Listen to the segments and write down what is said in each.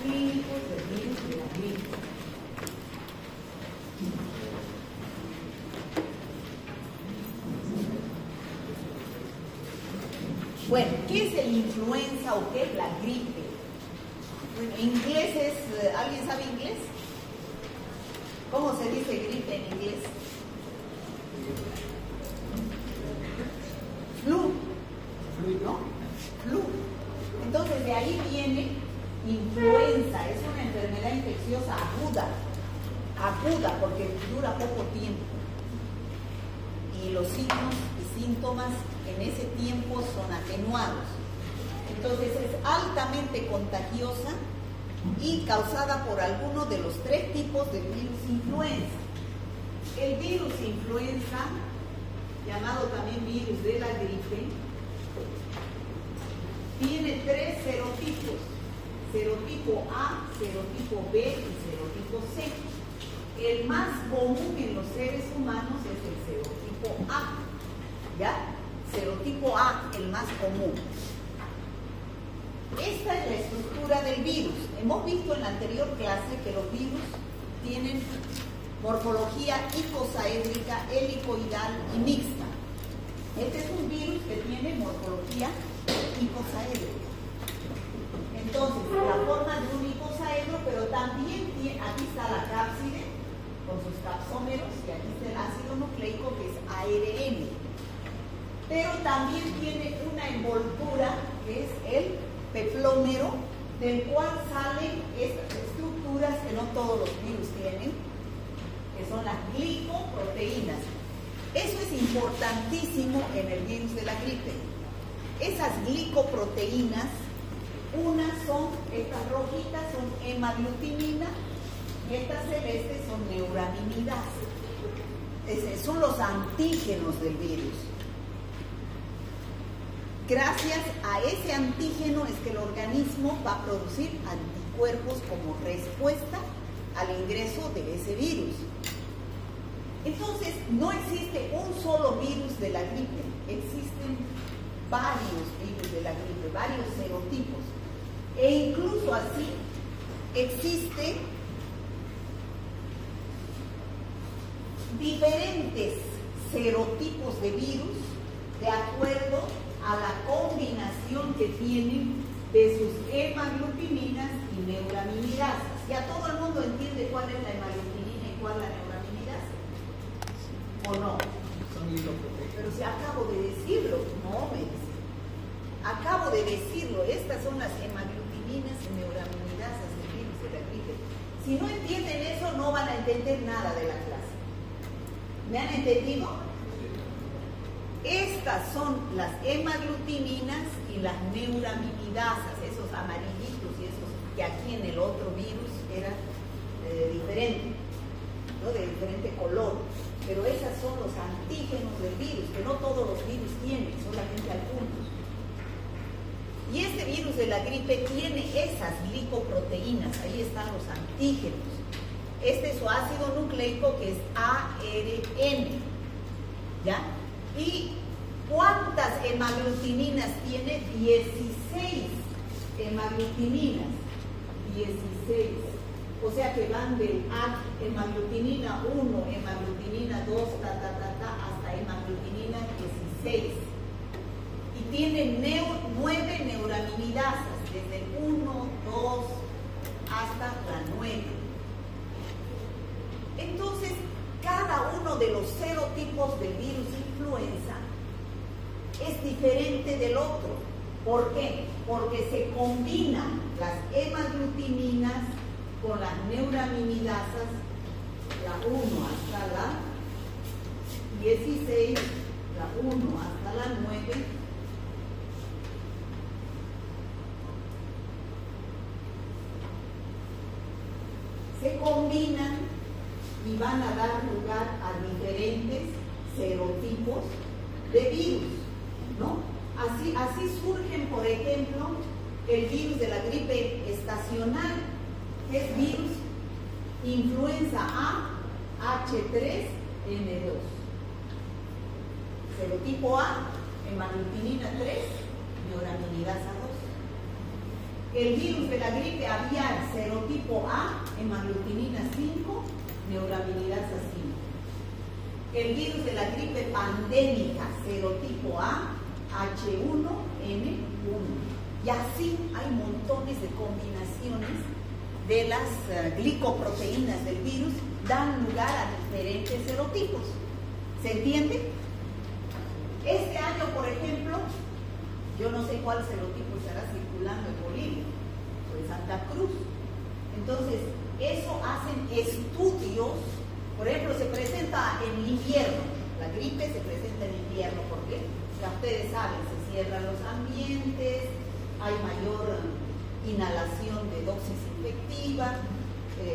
clínicos del virus de la gripe. Bueno, ¿qué es el influenza o qué es la gripe? Bueno, inglés es, ¿alguien sabe inglés? ¿Cómo se dice gripe en inglés? Flu, ¿no? Flu. Entonces de ahí viene influenza, es una enfermedad infecciosa aguda porque dura poco tiempo. Y los signos y síntomas en ese tiempo son atenuados. Entonces es altamente contagiosa y causada por alguno de los 3 tipos de virus influenza. El virus influenza, llamado también virus de la gripe, tiene 3 serotipos: serotipo A, serotipo B y serotipo C. El más común en los seres humanos es el serotipo A, ¿ya? Serotipo A, el más común. Esta es la estructura del virus. Hemos visto en la anterior clase que los virus tienen morfología icosaédrica, helicoidal y mixta. Este es un virus que tiene morfología icosaédrica. Entonces, la forma de un icosaedro, pero también tiene, aquí está la cápside con sus capsómeros y aquí está el ácido nucleico que es ARN. Pero también tiene una envoltura que es el peflómero, del cual salen estas estructuras que no todos los virus tienen, que son las glicoproteínas. Eso es importantísimo en el virus de la gripe. Esas glicoproteínas, unas son, estas rojitas son hemaglutinina y estas celestes son neuraminidasa. Son los antígenos del virus. Gracias a ese antígeno es que el organismo va a producir anticuerpos como respuesta al ingreso de ese virus. Entonces, no existe un solo virus de la gripe, existen varios virus de la gripe, varios serotipos. E incluso así existen diferentes serotipos de virus de acuerdo a la combinación que tienen de sus hemaglutininas y neuraminidasas. Ya todo el mundo entiende cuál es la hemaglutinina y cuál la neuraminidasa, ¿o no? Pero si acabo de decirlo, no me dice. Acabo de decirlo, estas son las hemaglutininas y neuraminidasas del virus de la gripe. Si no entienden eso, no van a entender nada de la clase. ¿Me han entendido? Estas son las hemaglutininas y las neuraminidasas, esos amarillitos y esos que aquí en el otro virus eran diferentes, ¿no? De diferente color. Pero esas son los antígenos del virus, que no todos los virus tienen, solamente algunos. Y este virus de la gripe tiene esas glicoproteínas, ahí están los antígenos. Este es su ácido nucleico que es ARN, ¿ya? ¿Y cuántas hemaglutininas tiene? 16 hemaglutininas. 16. O sea que van de hemaglutinina 1, hemaglutinina 2, hasta hemaglutinina 16. Y tiene 9 neuraminidasas, desde el 1, 2 hasta la 9. Entonces, cada uno de los serotipos del virus influenza es diferente del otro. ¿Por qué? Porque se combinan las hemaglutininas con las neuraminidasas, la 1 hasta la 16, la 1 hasta la 9, se combinan y van a dar lugar a diferentes serotipos de virus, ¿no? Así surgen, por ejemplo, el virus de la gripe estacional, que es virus influenza A H3N2. Serotipo A, hemaglutinina 3, neuraminidasa 2. El virus de la gripe aviar, serotipo A, hemaglutinina 5, neuraminidasa 5. El virus de la gripe pandémica, serotipo A, H1N1. Y así hay montones de combinaciones de las glicoproteínas del virus, dan lugar a diferentes serotipos. ¿Se entiende? Este año, por ejemplo, yo no sé cuál serotipo estará circulando en Bolivia o en Santa Cruz. Entonces, eso hacen estudios. Por ejemplo, se presenta en invierno. La gripe se presenta en invierno porque, ya ustedes saben, se cierran los ambientes, hay mayor inhalación de dosis infectiva,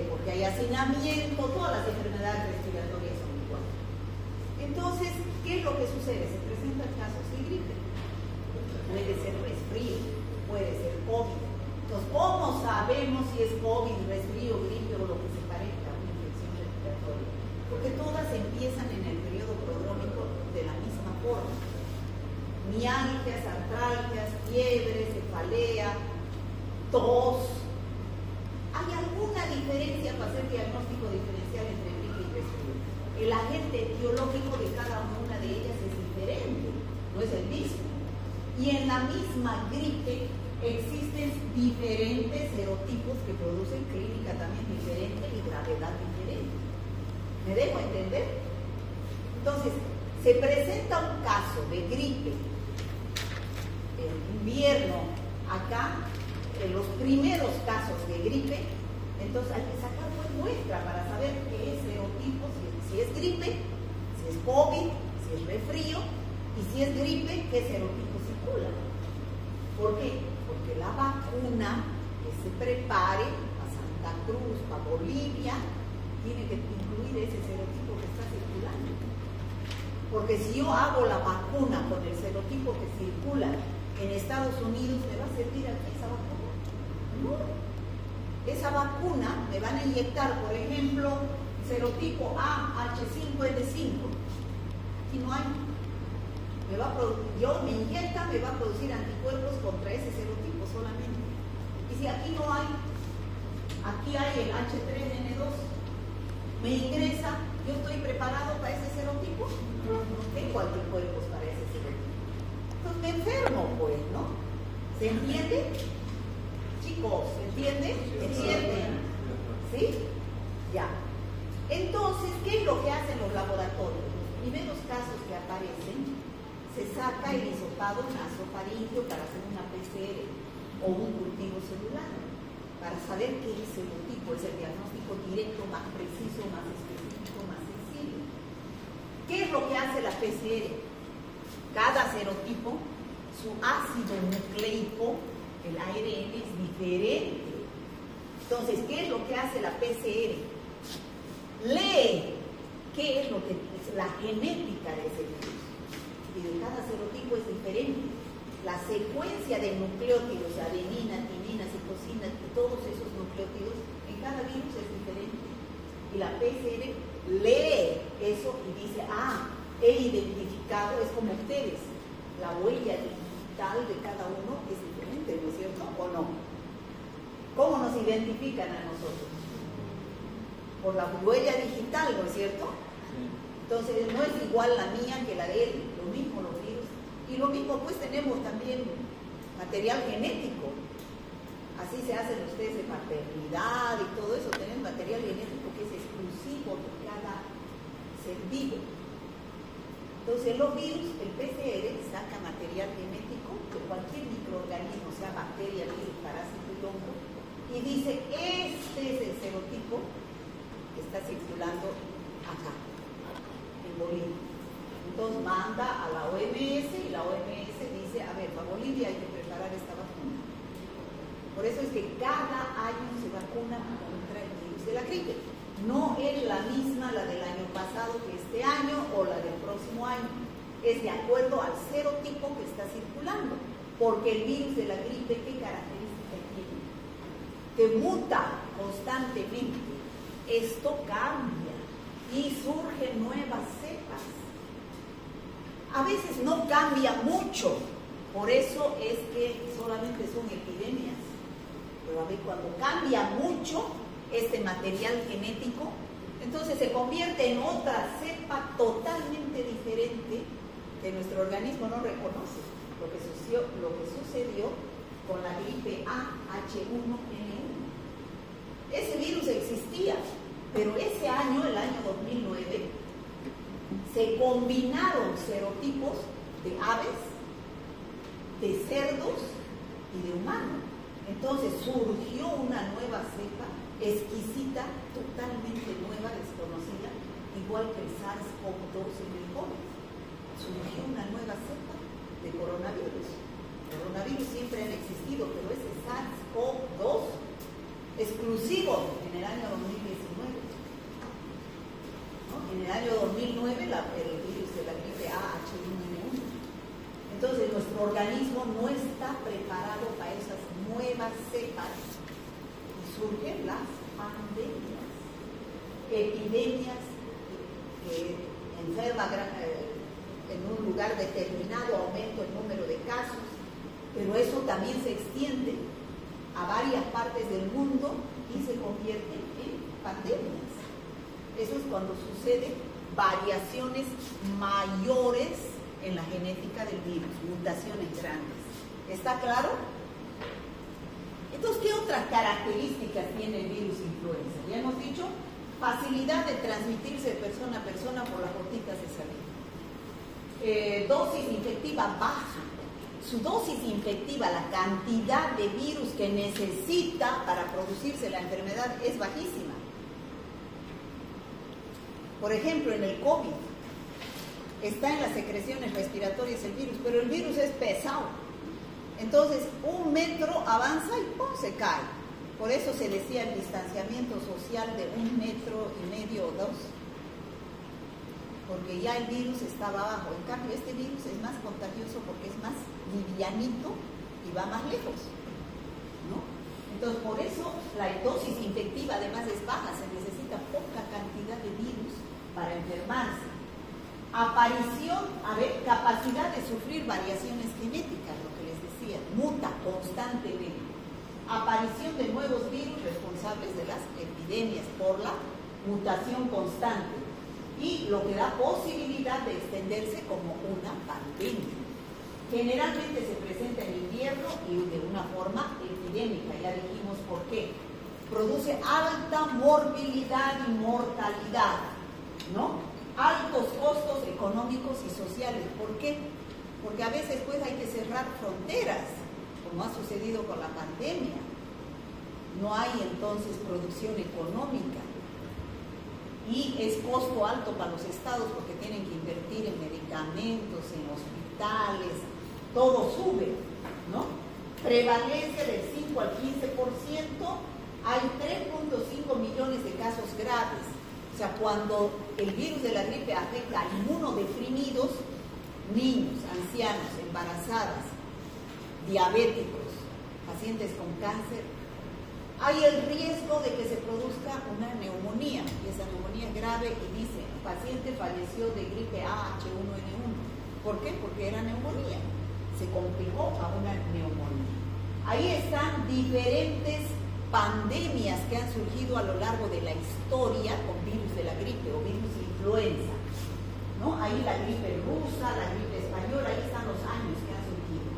porque hay hacinamiento, todas las enfermedades respiratorias son iguales. Entonces, ¿qué es lo que sucede? Se presentan casos de gripe. Puede ser resfrío, puede ser COVID. Entonces, ¿cómo sabemos si es COVID, resfrío, gripe o lo que se parezca a una infección respiratoria? Porque todas empiezan en el periodo prodrómico de la misma forma. Mialgias, artralgias, fiebre, cefalea, tos. ¿Hay alguna diferencia para hacer diagnóstico diferencial entre gripe y resfrío? El agente etiológico de cada una de ellas es diferente, no es el mismo. Y en la misma gripe existen diferentes serotipos que producen clínica también diferente y gravedad diferente. ¿Me dejo entender? Entonces, se presenta un caso de gripe en invierno acá, en los primeros casos de gripe, entonces hay que sacar una muestra para saber qué es serotipo, si es gripe, si es COVID, si es resfrío, y si es gripe, qué serotipo circula. ¿Por qué? Porque la vacuna que se prepare para Santa Cruz, para Bolivia, tiene que incluir ese serotipo que está circulando. Porque si yo hago la vacuna con el serotipo que circula en Estados Unidos, ¿me va a servir aquí esa vacuna? No. Esa vacuna me van a inyectar, por ejemplo, serotipo A, H5N5. Aquí no hay. Yo me inyecta, me va a producir anticuerpos contra ese serotipo solamente. Y si aquí no hay, aquí hay el H3N2, me ingresa, yo estoy preparado para ese serotipo, no tengo anticuerpos para ese serotipo. Entonces me enfermo, pues, ¿no? ¿Se entiende? Chicos, ¿se entiende? ¿Entienden? ¿Sí? Ya. Entonces, ¿qué es lo que hacen los laboratorios? Los primeros casos que aparecen, se saca el hisopado nasofaríngeo para hacer una PCR o un cultivo celular, para saber qué es el serotipo, es el diagnóstico directo, más preciso, más específico, más sensible. ¿Qué es lo que hace la PCR? Cada serotipo, su ácido nucleico, el ARN es diferente. Entonces, ¿qué es lo que hace la PCR? Lee qué es lo que es la genética de ese virus. Y de cada serotipo es diferente. La secuencia de nucleótidos, adenina, timina, citosina, todos esos nucleótidos, en cada virus es diferente. Y la PCR lee eso y dice, he identificado, es como ustedes, la huella digital de cada uno es diferente, ¿no es cierto? ¿O no? ¿Cómo nos identifican a nosotros? Por la huella digital, ¿no es cierto? Entonces no es igual la mía que la de él, lo mismo los virus. Y lo mismo pues tenemos también material genético. Así se hacen los test de paternidad y todo eso, tenemos material genético que es exclusivo de cada ser vivo. Entonces los virus, el PCR saca material genético de cualquier microorganismo, sea bacteria, virus, parásito y hongo, y dice, este es el serotipo que está circulando acá, en Bolivia. Entonces manda a la OMS y la OMS dice, a ver, para Bolivia hay que preparar esta vacuna. Por eso es que cada año se vacuna contra el virus de la gripe. No es la misma la del año pasado que este año o la del próximo año. Es de acuerdo al serotipo que está circulando. Porque el virus de la gripe, ¿qué característica tiene? Que muta constantemente. Esto cambia y surgen nuevas cepas. A veces no cambia mucho, por eso es que solamente son epidemias. Pero a ver, cuando cambia mucho este material genético, entonces se convierte en otra cepa totalmente diferente que nuestro organismo no reconoce. Lo que sucedió con la gripe A H1N1. Ese virus existía, pero ese año, el año 2009, se combinaron serotipos de aves, de cerdos y de humanos. Entonces surgió una nueva cepa exquisita, totalmente nueva, desconocida, igual que el SARS-CoV-2 en el COVID. Surgió una nueva cepa de coronavirus. Coronavirus siempre han existido, pero ese SARS-CoV-2 exclusivo en el año 2019. ¿No? En el año 2009 el virus de la gripe A H1N1. Entonces nuestro organismo no está preparado para esas nuevas cepas y surgen las pandemias, epidemias que enferman en un lugar determinado, aumento el número de casos, pero eso también se extiende a varias partes del mundo y se convierte en pandemias. Eso es cuando suceden variaciones mayores en la genética del virus, mutaciones grandes. ¿Está claro? Entonces, ¿qué otras características tiene el virus influenza? Ya hemos dicho, facilidad de transmitirse de persona a persona por las gotitas de saliva. Dosis infectiva baja. Su dosis infectiva, la cantidad de virus que necesita para producirse la enfermedad es bajísima. Por ejemplo, en el COVID, está en las secreciones respiratorias el virus, pero el virus es pesado. Entonces, 1 metro avanza y ¡pum!, se cae. Por eso se decía el distanciamiento social de 1,5 metros o 2, porque ya el virus estaba abajo. En cambio, este virus es más contagioso porque es más livianito y va más lejos, ¿no? Entonces, por eso la dosis infectiva además es baja, se necesita poca cantidad de virus para enfermarse. Aparición, capacidad de sufrir variaciones genéticas, lo que les decía, muta constantemente. Aparición de nuevos virus responsables de las epidemias por la mutación constante y lo que da posibilidad de extenderse como una pandemia. Generalmente se presenta en invierno y de una forma epidémica, ya dijimos por qué. Produce alta morbilidad y mortalidad, ¿no? Altos costos económicos y sociales. ¿Por qué? Porque a veces pues hay que cerrar fronteras, como ha sucedido con la pandemia. No hay entonces producción económica y es costo alto para los estados porque tienen que invertir en medicamentos, en hospitales, todo sube, ¿no? Prevalece del 5 al 15%, hay 3.5 millones de casos graves. O sea, cuando el virus de la gripe afecta a inmunodeprimidos, niños, ancianos, embarazadas, diabéticos, pacientes con cáncer, hay el riesgo de que se produzca una neumonía, y esa neumonía es grave y dice, el paciente falleció de gripe A H1N1. ¿Por qué? Porque era neumonía, se complicó a una neumonía. Ahí están diferentes pandemias que han surgido a lo largo de la historia con virus de la gripe o virus influenza, ¿no? Ahí la gripe rusa, la gripe española, ahí están los años que han surgido.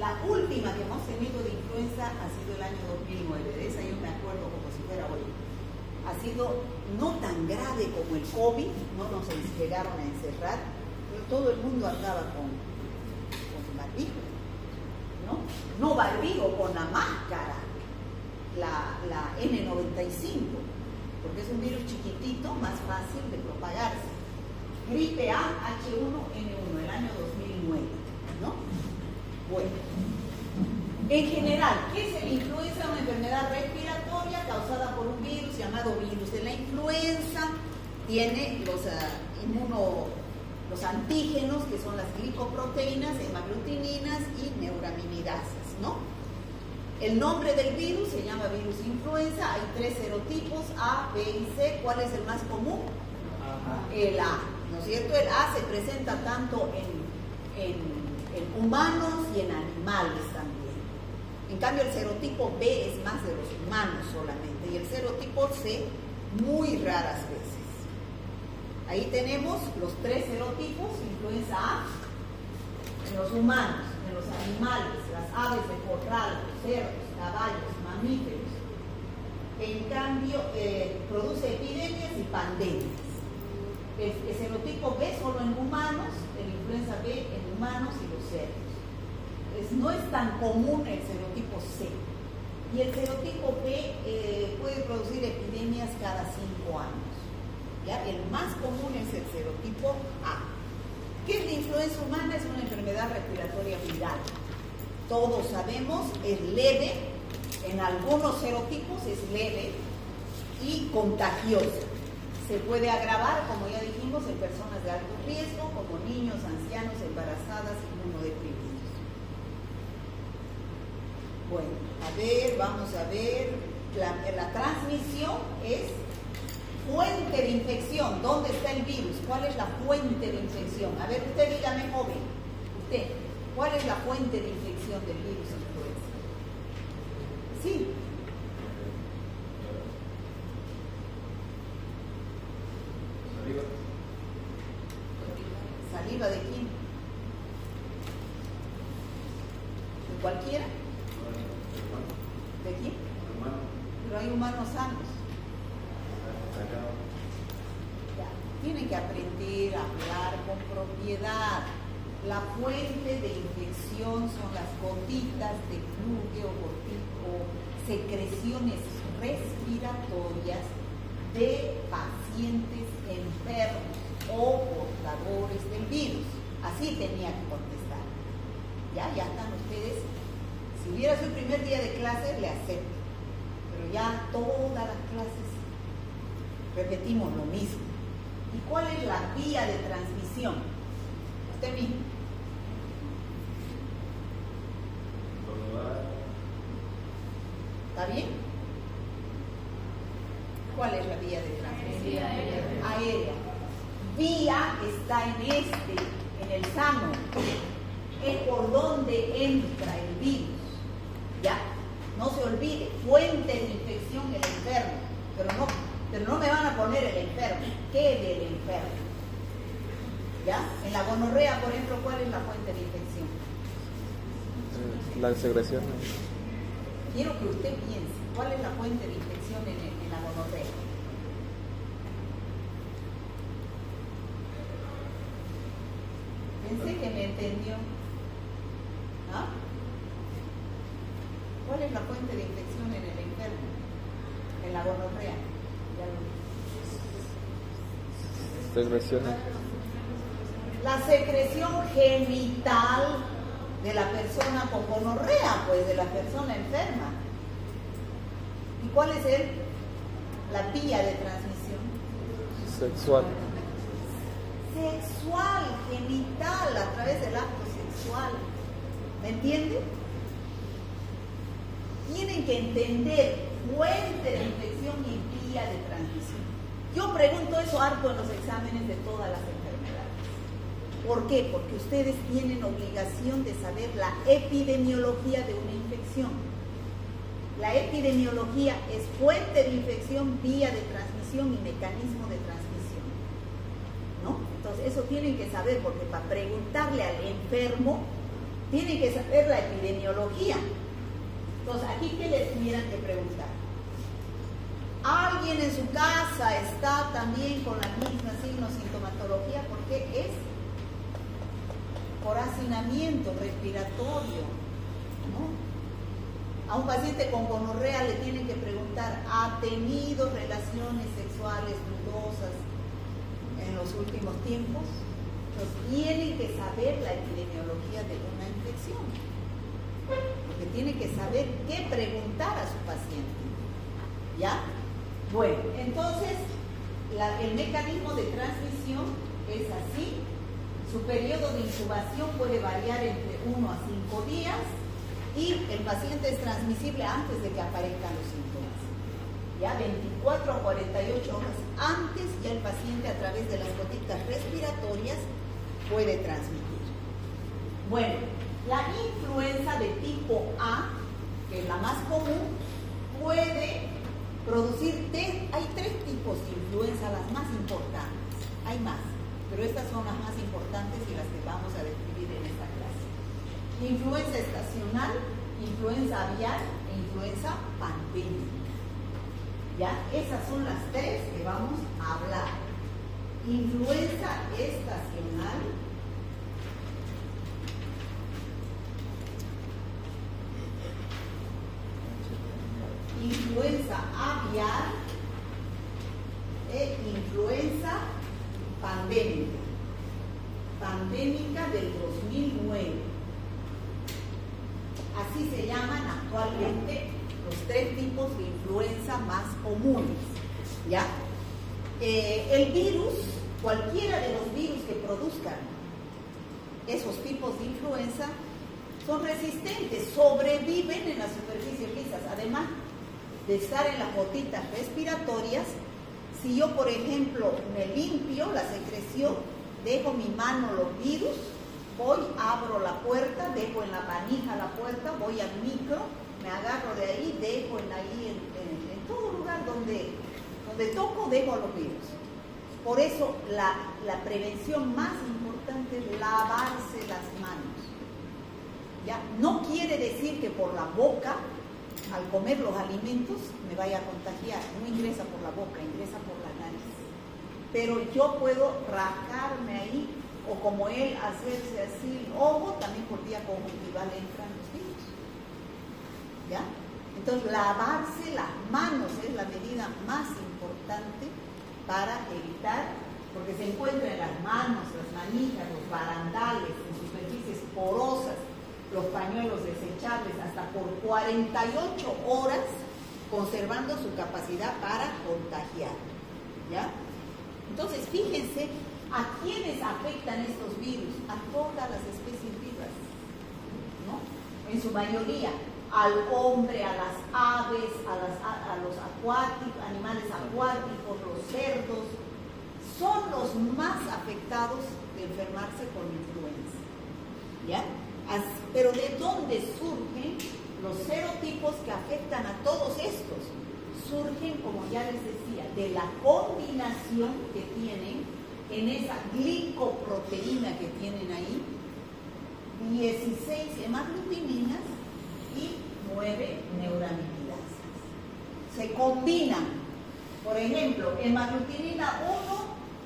La última que hemos tenido de influenza ha sido el año 2009, de esa yo me acuerdo como si fuera hoy. Ha sido no tan grave como el COVID, no nos llegaron a encerrar, pero todo el mundo andaba con barbijo, ¿no? No barbijo, con la máscara. La N95, porque es un virus chiquitito, más fácil de propagarse. Gripe A H1N1, el año 2009, ¿no? Bueno, en general, ¿qué es el influenza? Una enfermedad respiratoria causada por un virus llamado virus de la influenza. Tiene los antígenos, que son las glicoproteínas, hemaglutininas y neuraminidasas, ¿no? El nombre del virus se llama virus influenza, hay 3 serotipos, A, B y C. ¿Cuál es el más común? El A, ¿no es cierto? El A se presenta tanto en humanos y en animales también. En cambio, el serotipo B es más de los humanos solamente y el serotipo C muy raras veces. Ahí tenemos los 3 serotipos, influenza A, en los humanos, en los animales, las aves de corral, los cerdos, caballos, mamíferos. En cambio, produce epidemias y pandemias. El serotipo B solo en humanos, el influenza B en humanos y los cerdos. No es tan común el serotipo C. Y el serotipo B puede producir epidemias cada 5 años. ¿Ya? El más común es el serotipo A. ¿Qué es la influenza humana? Es una enfermedad respiratoria viral. Todos sabemos, es leve, en algunos serotipos es leve y contagiosa. Se puede agravar, como ya dijimos, en personas de alto riesgo, como niños, ancianos, embarazadas, inmunodeprimidos. Bueno, vamos a ver, la transmisión es fuente de infección. ¿Dónde está el virus? ¿Cuál es la fuente de infección? A ver, usted dígame, joven, usted, ¿cuál es la fuente de infección del virus influenza? Sí. ¿Saliva de quién? ¿De cualquiera? ¿De quién? Pero hay humanos sanos. Ya, tienen que aprender a hablar con propiedad. La fuente de infección son las gotitas de flúor o secreciones respiratorias de pacientes enfermos o portadores del virus. Así tenía que contestar. Ya están ustedes. Si hubiera sido el primer día de clase, le acepto. Pero ya todas las clases repetimos lo mismo. ¿Y cuál es la vía de transmisión? Usted mismo. ¿Está bien? ¿Cuál es la vía de transmisión? Aérea. Vía está en el sano. Es por donde entra el virus. ¿Ya? No se olvide, fuente de infección el enfermo. Pero no me van a poner el enfermo. ¿Qué del enfermo? ¿Ya? En la gonorrea, por ejemplo, ¿cuál es la fuente de infección? La secreción. Quiero que usted piense, ¿cuál es la fuente de infección en la gonorrea? Pensé que me entendió. ¿Ah? ¿Cuál es la fuente de infección en el enfermo? En la gonorrea. Secreciones. La secreción genital de la persona con gonorrea, pues de la persona enferma. ¿Y cuál es la vía de transmisión? Sexual. Sexual, genital, a través del acto sexual. ¿Me entienden? Tienen que entender fuente de infección y vía de transmisión. Yo pregunto eso harto en los exámenes de todas las enfermedades. ¿Por qué? Porque ustedes tienen obligación de saber la epidemiología de una infección. La epidemiología es fuente de infección, vía de transmisión y mecanismo de transmisión. ¿No? Entonces, eso tienen que saber, porque para preguntarle al enfermo, tienen que saber la epidemiología. Entonces, aquí, ¿qué les tuvieran que preguntar? ¿Alguien en su casa está también con la misma signo sintomatología? Porque es por hacinamiento respiratorio, ¿no? A un paciente con gonorrea le tienen que preguntar, ¿ha tenido relaciones sexuales dudosas en los últimos tiempos? Entonces, tienen que saber la epidemiología de una infección, porque tienen que saber qué preguntar a su paciente. ¿Ya? Bueno, entonces, el mecanismo de transmisión es así. Su periodo de incubación puede variar entre 1 a 5 días y el paciente es transmisible antes de que aparezcan los síntomas. Ya 24 a 48 horas antes, ya el paciente a través de las gotitas respiratorias puede transmitir. Bueno, la influenza de tipo A que es la más común, puede producir, hay 3 tipos de influenza, las más importantes. Hay más, pero estas son las más importantes y las que vamos a describir en esta clase. Influenza estacional, influenza aviar e influenza pandémica. ¿Ya? Esas son las 3 que vamos a hablar. Influenza estacional, influenza aviar e influenza pandémica. Pandémica del 2009. Así se llaman actualmente los 3 tipos de influenza más comunes. ¿Ya? El virus, cualquiera de los virus que produzcan esos tipos de influenza, son resistentes, sobreviven en las superficies lisas. Además de estar en las gotitas respiratorias, si yo, por ejemplo, me limpio la secreción, dejo mi mano los virus, voy, abro la puerta, dejo en la manija la puerta, voy al micro, me agarro de ahí, dejo en todo lugar donde toco, dejo los virus. Por eso la prevención más importante es lavarse las manos. ¿Ya? No quiere decir que por la boca, al comer los alimentos, me vaya a contagiar. No ingresa por la boca, ingresa por la nariz. Pero yo puedo rascarme ahí, o como él, hacerse así el ojo, también por vía conjuntival entran los virus. ¿Ya? Entonces, lavarse las manos es la medida más importante para evitar, porque se encuentra en las manos, las manijas, los barandales, en superficies porosas, los pañuelos desechables, hasta por 48 horas, conservando su capacidad para contagiar. ¿Ya? Entonces, fíjense a quiénes afectan estos virus, a todas las especies vivas, ¿no? En su mayoría, al hombre, a las aves, a los acuáticos, animales acuáticos, los cerdos, son los más afectados de enfermarse con influenza. ¿Ya? Pero ¿de dónde surgen los serotipos que afectan a todos estos? Surgen, como ya les decía, de la combinación que tienen en esa glicoproteína que tienen ahí, 16 hemaglutininas y 9 neuraminidasas. Se combinan, por ejemplo, hemaglutinina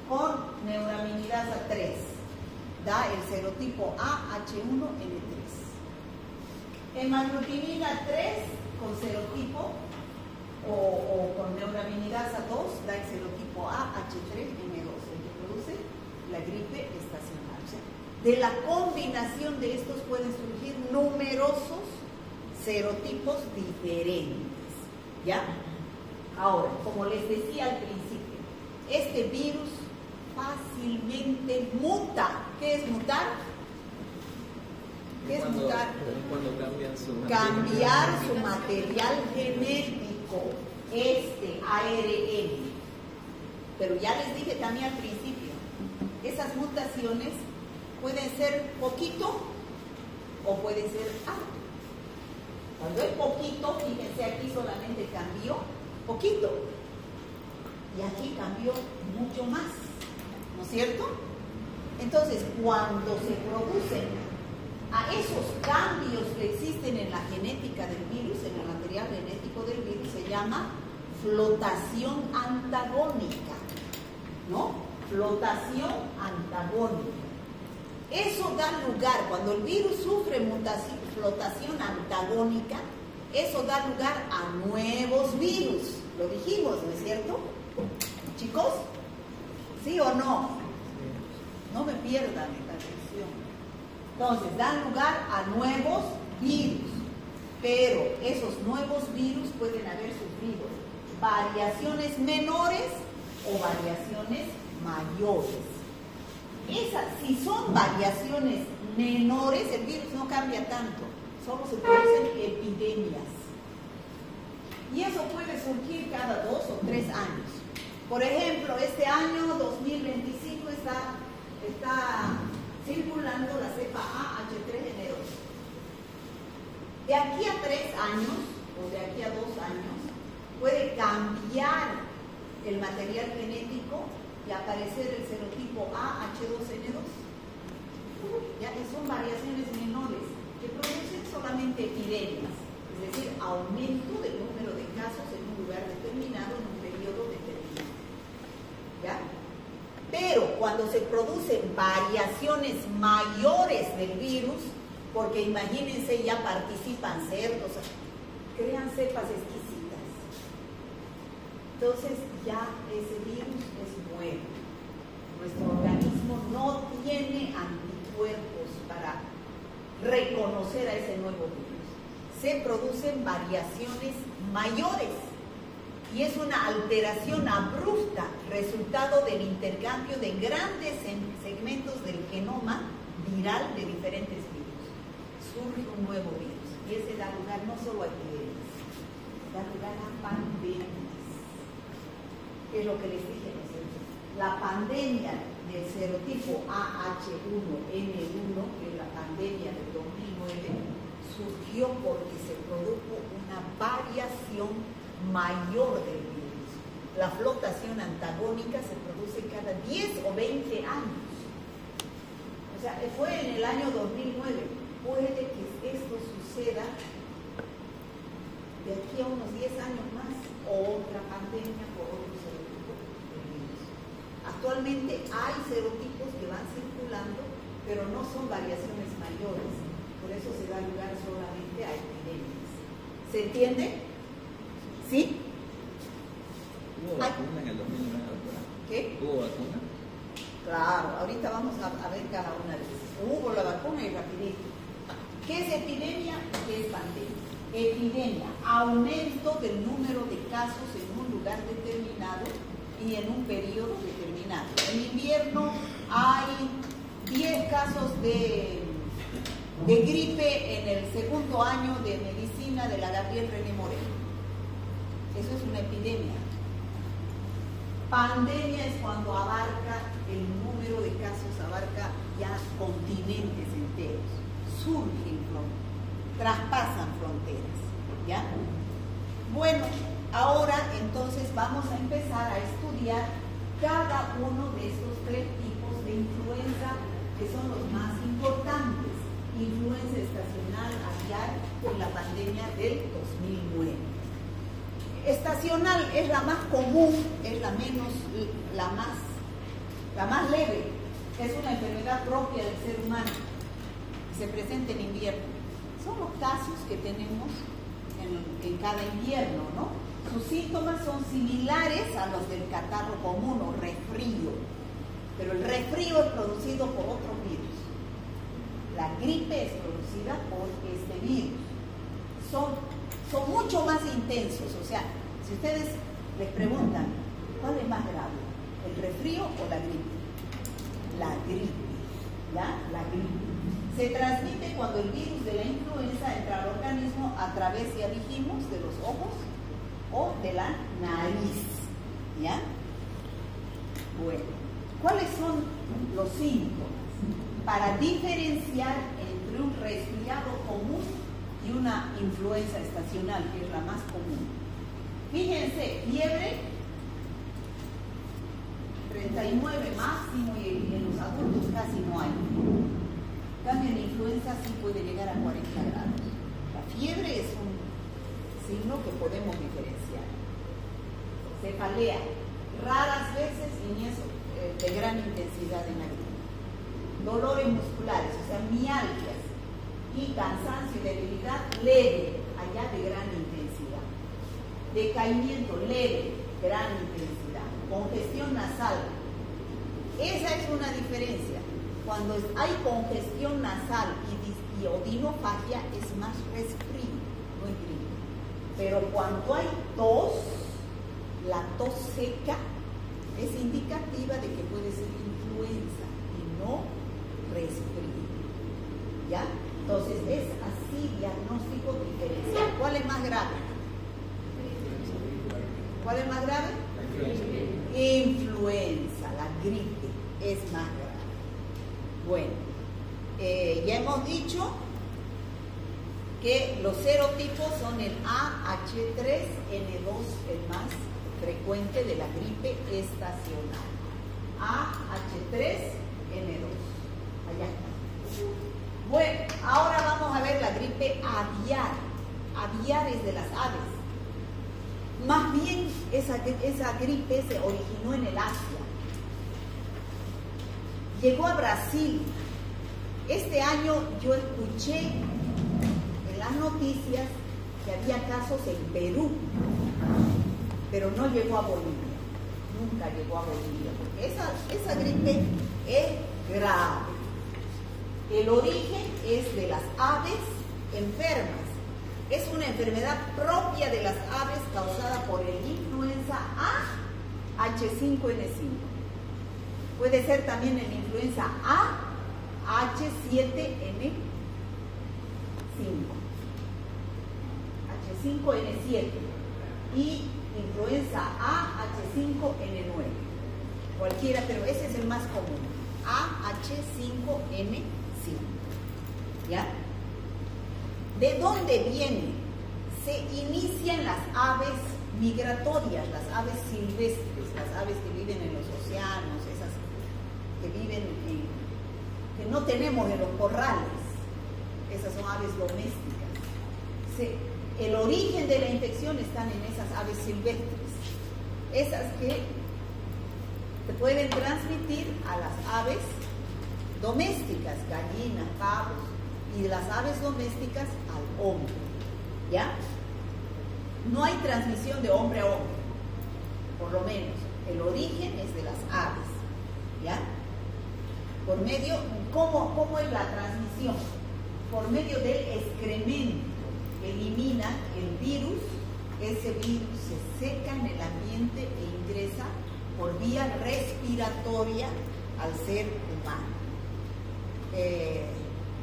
1 con neuraminidasa 3. Da el serotipo AH1N3. Hemaglutinina 3 con serotipo o con neuraminidasa 2 da el serotipo AH3N2, el que produce la gripe estacional. O sea, de la combinación de estos pueden surgir numerosos serotipos diferentes. ¿Ya? Ahora, como les decía al principio, este virus fácilmente muta. ¿Qué es mutar? ¿Qué es mutar? Cuando cambiar su material genético, ARN. Pero ya les dije también al principio, esas mutaciones pueden ser poquito o pueden ser alto. Cuando es poquito, fíjense, aquí solamente cambió poquito y aquí cambió mucho más, ¿no es cierto? Entonces, cuando se producen a esos cambios que existen en la genética del virus, en el material genético del virus, se llama flotación antagónica, ¿no? Flotación antagónica. Eso da lugar, cuando el virus sufre flotación antagónica, eso da lugar a nuevos virus. Lo dijimos, ¿no es cierto? Chicos, ¿sí o no? No me pierdan esta atención. Entonces, dan lugar a nuevos virus, pero esos nuevos virus pueden haber sufrido variaciones menores o variaciones mayores. Si son variaciones menores, el virus no cambia tanto, solo se producen epidemias. Y eso puede surgir cada 2 o 3 años. Por ejemplo, este año 2025 está circulando la cepa AH3N2. De aquí a 3 años, o de aquí a 2 años, puede cambiar el material genético y aparecer el serotipo AH2N2. Ya que son variaciones menores que producen solamente epidemias, es decir, aumento del número de casos en un lugar determinado, en un periodo determinado. ¿Ya? Pero cuando se producen variaciones mayores del virus, porque imagínense, ya participan cerdos, crean cepas exquisitas. Entonces ya ese virus es nuevo. Nuestro organismo no tiene anticuerpos para reconocer a ese nuevo virus. Se producen variaciones mayores y es una alteración abrupta, resultado del intercambio de grandes segmentos del genoma viral de diferentes virus. Surge un nuevo virus y ese da lugar no solo a epidemias, da lugar a pandemias. Es lo que les dije, ¿no es cierto? La pandemia del serotipo AH1N1, que es la pandemia del 2009, surgió porque se produjo una variación mayor del virus. La flotación antagónica se produce cada 10 o 20 años. O sea, fue en el año 2009. Puede que esto suceda de aquí a unos 10 años más, o otra pandemia por otro serotipo del virus. Actualmente hay serotipos que van circulando, pero no son variaciones mayores. Por eso se da lugar solamente a epidemias. ¿Se entiende? ¿Sí? ¿Hubo vacuna en el 2009, doctora? ¿Qué? ¿Hubo vacuna? Claro, ahorita vamos a ver cada una de esas. Hubo la vacuna y rapidito. ¿Qué es epidemia y qué es pandemia? Epidemia, aumento del número de casos en un lugar determinado y en un periodo determinado. En invierno hay 10 casos de gripe en el segundo año de medicina de la Gabriel René Moreno. Eso es una epidemia. Pandemia es cuando abarca el número de casos, abarca ya continentes enteros, surgen fronteras, traspasan fronteras, ¿ya? Bueno, ahora entonces vamos a empezar a estudiar cada uno de estos 3 tipos de influenza que son los más importantes. Influenza estacional, aviar, con la pandemia del 2009. Estacional es la más común, es la más leve. Es una enfermedad propia del ser humano. Se presenta en invierno. Son los casos que tenemos en cada invierno, ¿no? Sus síntomas son similares a los del catarro común o resfrío, pero el resfrío es producido por otro virus. La gripe es producida por este virus. Son mucho más intensos. O sea, si ustedes les preguntan, ¿cuál es más grave? ¿El resfrío o la gripe? La gripe, ¿ya? La gripe. Se transmite cuando el virus de la influenza entra al organismo a través, ya dijimos, de los ojos o de la nariz, ¿ya? Bueno, ¿cuáles son los síntomas? Para diferenciar entre un resfriado común y una influenza estacional, que es la más común. Fíjense, fiebre 39 máximo y en los adultos casi no hay. En cambio, en influenza sí puede llegar a 40 grados. La fiebre es un signo que podemos diferenciar. Cefalea, raras veces y eso de gran intensidad en la gripe. Dolores musculares, o sea, mialgias y cansancio y debilidad leve, allá de gran intensidad. Decaimiento leve, gran intensidad. Congestión nasal. Esa es una diferencia. Cuando hay congestión nasal y odinofagia es más resfrío, no es gripe. Pero cuando hay tos, la tos seca es indicativa de que puede ser influenza y no resfrío. ¿Ya? Entonces es así diagnóstico diferencial. ¿Cuál es más grave? ¿Cuál es más grave? Influenza, la gripe es más grave. Bueno, ya hemos dicho que los serotipos son el AH3N2, el más frecuente de la gripe estacional. AH3N2. Allá está. Bueno, ahora vamos a ver la gripe aviar. Aviar es de las aves. Más bien, esa gripe se originó en el Asia. Llegó a Brasil. Este año yo escuché en las noticias que había casos en Perú, pero no llegó a Bolivia. Nunca llegó a Bolivia, porque esa gripe es grave. El origen es de las aves enfermas. Es una enfermedad propia de las aves causada por el influenza A H5N5. Puede ser también el influenza A H7N5. H5N7 y influenza A H5N9. Cualquiera, pero ese es el más común. AH5N5. ¿Ya? ¿De dónde viene? Se inician las aves migratorias, las aves silvestres, las aves que viven en los océanos, esas que viven que no tenemos en los corrales. Esas son aves domésticas. El origen de la infección están en esas aves silvestres, esas que se pueden transmitir a las aves domésticas, gallinas, pavos, y de las aves domésticas al hombre. ¿Ya? No hay transmisión de hombre a hombre, por lo menos. El origen es de las aves. ¿Ya? Por medio, ¿cómo es la transmisión? Por medio del excremento. Elimina el virus, ese virus se seca en el ambiente e ingresa por vía respiratoria al ser humano.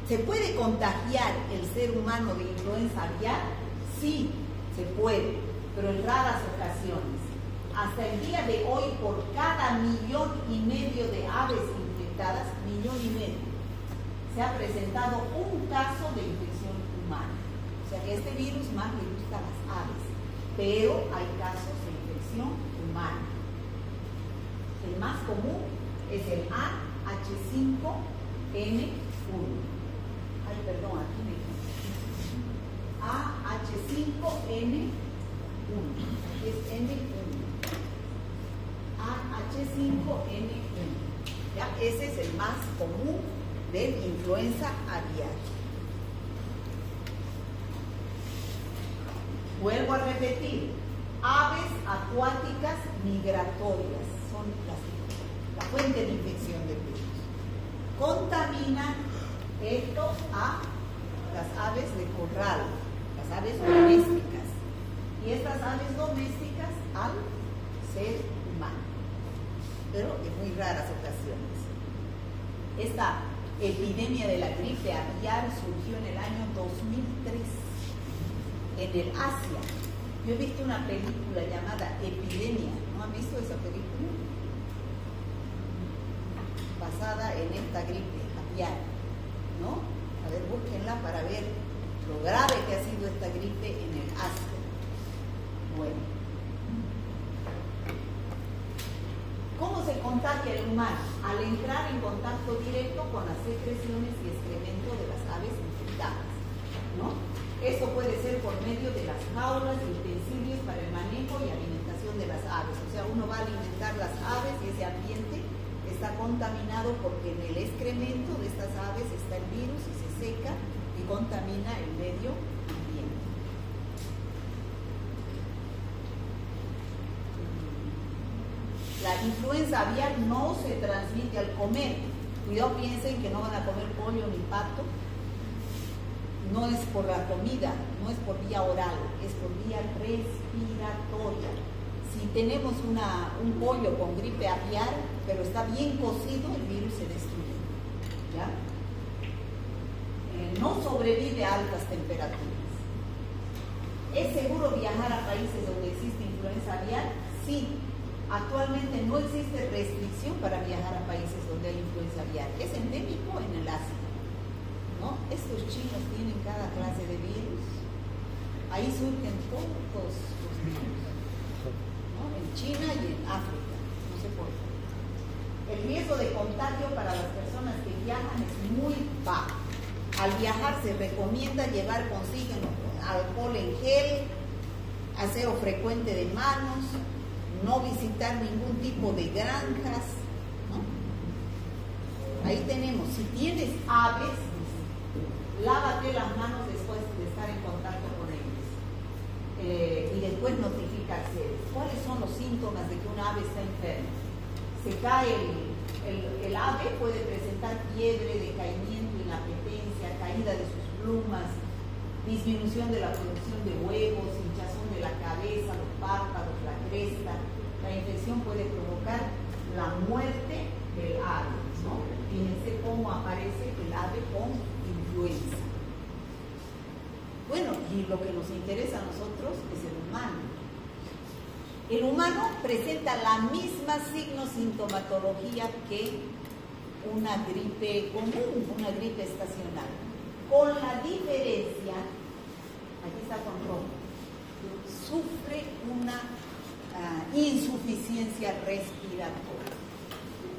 ¿Se puede contagiar el ser humano de influenza aviar? Sí, se puede, pero en raras ocasiones. Hasta el día de hoy, por cada 1,5 millones de aves infectadas, 1,5 millones, se ha presentado un caso de infección humana. O sea que este virus más le gusta a las aves, pero hay casos de infección humana. El más común es el AH5N1. Ay, perdón, aquí me AH5N1. Es N1. AH5N1. ¿Ya? Ese es el más común de influenza aviar. Vuelvo a repetir, aves acuáticas migratorias son la fuente de infección del virus. Contaminan esto a las aves de corral, las aves domésticas, y estas aves domésticas al ser humano, pero en muy raras ocasiones. Esta epidemia de la gripe aviar surgió en el año 2003 en el Asia. Yo he visto una película llamada Epidemia. ¿No han visto esa película? Basada en esta gripe aviar, ¿no? A ver, búsquenla para ver lo grave que ha sido esta gripe en el Asia. Bueno. ¿Cómo se contagia el humano? Al entrar en contacto directo con las secreciones y excremento de las aves infectadas, ¿no? Eso puede ser por medio de las jaulas y utensilios para el manejo y alimentación de las aves. O sea, uno va a alimentar las aves y ese ambiente está contaminado porque en el excremento de estas aves está el virus y se seca y contamina el medio ambiente. La influenza aviar no se transmite al comer. Cuidado, piensen que no van a comer pollo ni pato. No es por la comida, no es por vía oral, es por vía respiratoria. Si tenemos un pollo con gripe aviar, pero está bien cocido, el virus se destruye. ¿Ya? No sobrevive a altas temperaturas. ¿Es seguro viajar a países donde existe influenza aviar? Sí. Actualmente no existe restricción para viajar a países donde hay influenza aviar. Es endémico en el Asia. No ¿no? Estos chinos tienen cada clase de virus. Ahí surgen todos los virus, ¿no? En China y en África, no sé por qué. El riesgo de contagio para las personas que viajan es muy bajo. Al viajar se recomienda llevar consigo alcohol en gel, aseo frecuente de manos, no visitar ningún tipo de granjas, ¿no? Ahí tenemos, si tienes aves, lávate las manos después de estar en contacto con ellos. Y después notificarse. ¿Cuáles son los síntomas de que un ave está enferma? Se cae el ave, puede presentar fiebre, decaimiento, inapetencia, caída de sus plumas, disminución de la producción de huevos, hinchazón de la cabeza, los párpados, la cresta. La infección puede provocar la muerte del ave, ¿no? Fíjense cómo aparece el ave con influenza. Bueno, y lo que nos interesa a nosotros es el humano. El humano presenta la misma signo-sintomatología que una gripe común, una gripe estacional, con la diferencia, aquí está con rojo, sufre una insuficiencia respiratoria.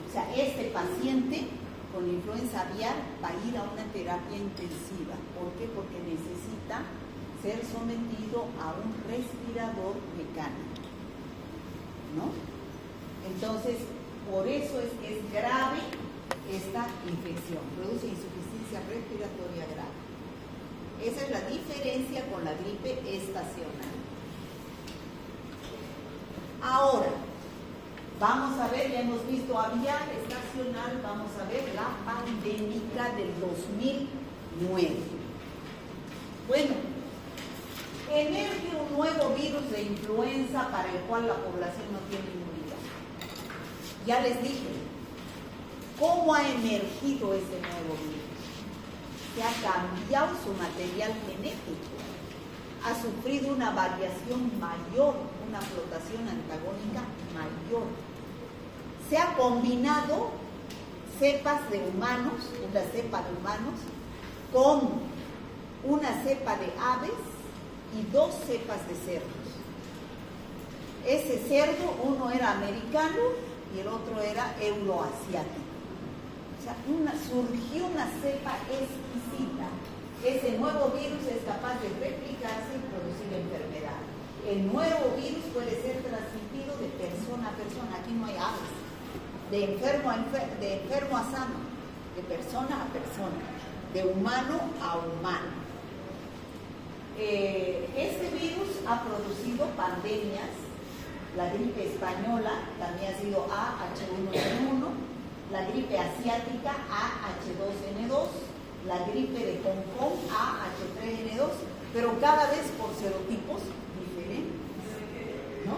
O sea, este paciente con influenza aviar va a ir a una terapia intensiva. ¿Por qué? Porque necesita ser sometido a un respirador mecánico, ¿no? Entonces, por eso es que es grave esta infección, produce insuficiencia respiratoria grave. Esa es la diferencia con la gripe estacional. Ahora, vamos a ver, ya hemos visto aviar, estacional, vamos a ver la pandémica del 2009. Bueno, emerge un nuevo virus de influenza para el cual la población no tiene inmunidad. Ya les dije, ¿cómo ha emergido ese nuevo virus? Se ha cambiado su material genético, ha sufrido una variación mayor, una flotación antagónica mayor. Se ha combinado cepas de humanos, una cepa de humanos, con una cepa de aves y 2 cepas de cerdos. Ese cerdo, uno era americano y el otro era euroasiático. O sea, surgió una cepa exquisita. Ese nuevo virus es capaz de replicarse y producir enfermedad. El nuevo virus puede ser transmitido de persona a persona. Aquí no hay aves. De enfermo a sano, de persona a persona, de humano a humano. Este virus ha producido pandemias. La gripe española también ha sido AH1N1, la gripe asiática AH2N2, la gripe de Hong Kong AH3N2, pero cada vez por serotipos diferentes, ¿no?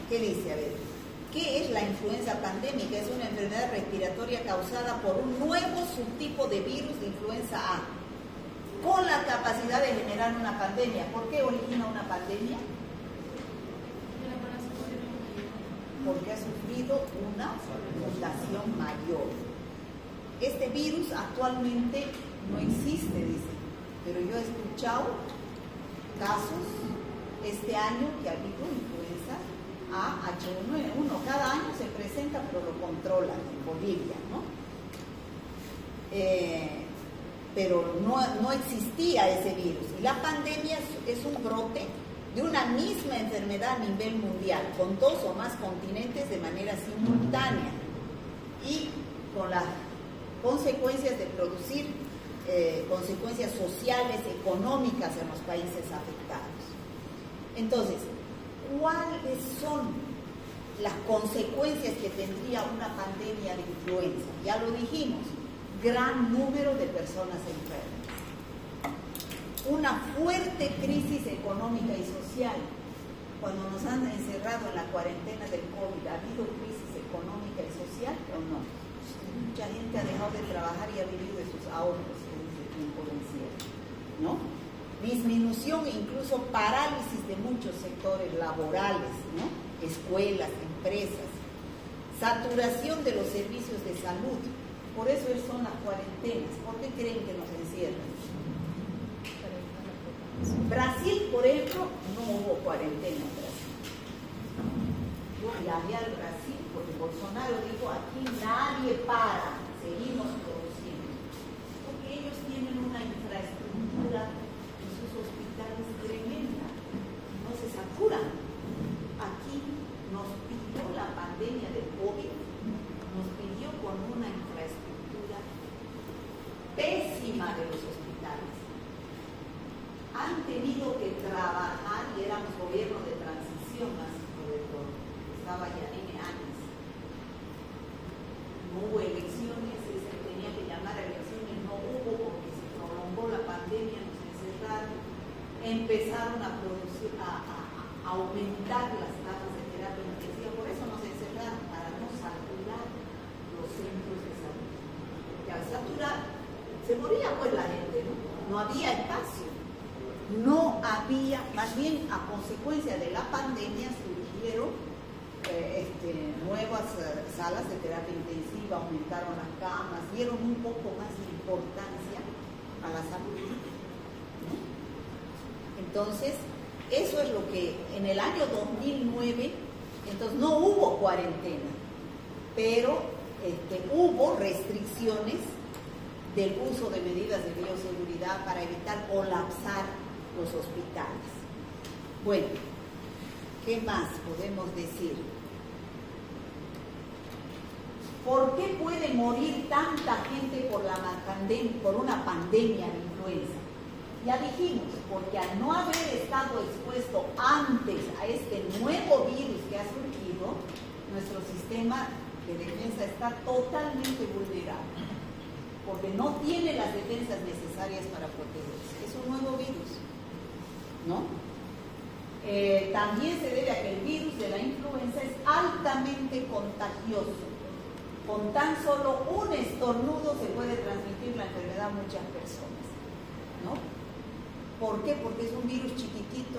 ¿Qué dice? A ver, ¿qué es la influenza pandémica? Es una enfermedad respiratoria causada por un nuevo subtipo de virus de influenza A, con la capacidad de generar una pandemia. ¿Por qué origina una pandemia? Porque ha sufrido una mutación mayor. Este virus actualmente no existe, dicen, pero yo he escuchado casos este año que ha habido influenza AH1N1. Cada año se presenta, pero lo controlan en Bolivia, ¿no? Pero no existía ese virus. Y la pandemia es un brote de una misma enfermedad a nivel mundial, con 2 o más continentes de manera simultánea y con las consecuencias de producir consecuencias sociales, económicas en los países afectados. Entonces, ¿cuáles son las consecuencias que tendría una pandemia de influenza? Ya lo dijimos, gran número de personas enfermas. Una fuerte crisis económica y social. Cuando nos han encerrado en la cuarentena del COVID, ¿ha habido crisis económica y social o no? Mucha gente ha dejado de trabajar y ha vivido de sus ahorros en ese tiempo de encierro, ¿no? Disminución e incluso parálisis de muchos sectores laborales, ¿no? Escuelas, empresas. saturación de los servicios de salud. Por eso son las cuarentenas. ¿Por qué creen que nos encierran? Brasil, por ejemplo, no hubo cuarentena en Brasil. Yo viajé al Brasil porque Bolsonaro dijo, aquí nadie para, seguimos produciendo. Porque ellos tienen una infraestructura en sus hospitales tremenda, no se saturan. Aquí nos pidió la pandemia del COVID, nos pidió con una infraestructura pésima de los hospitales. Han tenido que trabajar, y éramos gobierno de transición, así sobre todo, estaba Yanine Áñez. No hubo elecciones, se tenía que llamar a elecciones, no hubo porque se prolongó la pandemia, nos encerraron, empezaron a producir, a aumentar las tasas de terapia intensiva, por eso nos encerraron, para no saturar los centros de salud. Porque al saturar, se moría pues la gente, ¿no? No había espacio. No había, más bien a consecuencia de la pandemia surgieron nuevas salas de terapia intensiva, aumentaron las camas, dieron un poco más de importancia a la salud, ¿no? Entonces, eso es lo que en el año 2009, entonces no hubo cuarentena, pero hubo restricciones del uso de medidas de bioseguridad para evitar colapsar los hospitales. Bueno, ¿qué más podemos decir? ¿Por qué puede morir tanta gente por una pandemia de influenza? Ya dijimos, porque al no haber estado expuesto antes a este nuevo virus que ha surgido, nuestro sistema de defensa está totalmente vulnerable, porque no tiene las defensas necesarias para protegerse. Es un nuevo virus, ¿no? También se debe a que el virus de la influenza es altamente contagioso. Con tan solo un estornudo se puede transmitir la enfermedad a muchas personas, ¿no? ¿Por qué? Porque es un virus chiquitito,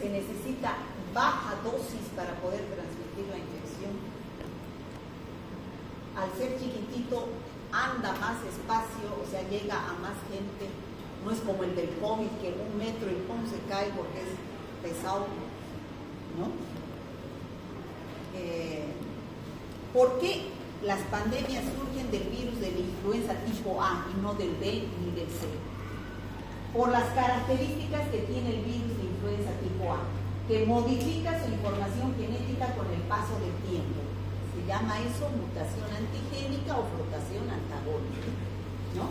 se necesita baja dosis para poder transmitir la infección. Al ser chiquitito, anda más espacio, o sea, llega a más gente. No es como el del COVID, que 1 metro y pum, se cae porque es pesado, ¿no? ¿Por qué las pandemias surgen del virus de la influenza tipo A y no del B ni del C? Por las características que tiene el virus de influenza tipo A, que modifica su información genética con el paso del tiempo. Se llama eso mutación antigénica o flotación antagónica, ¿no?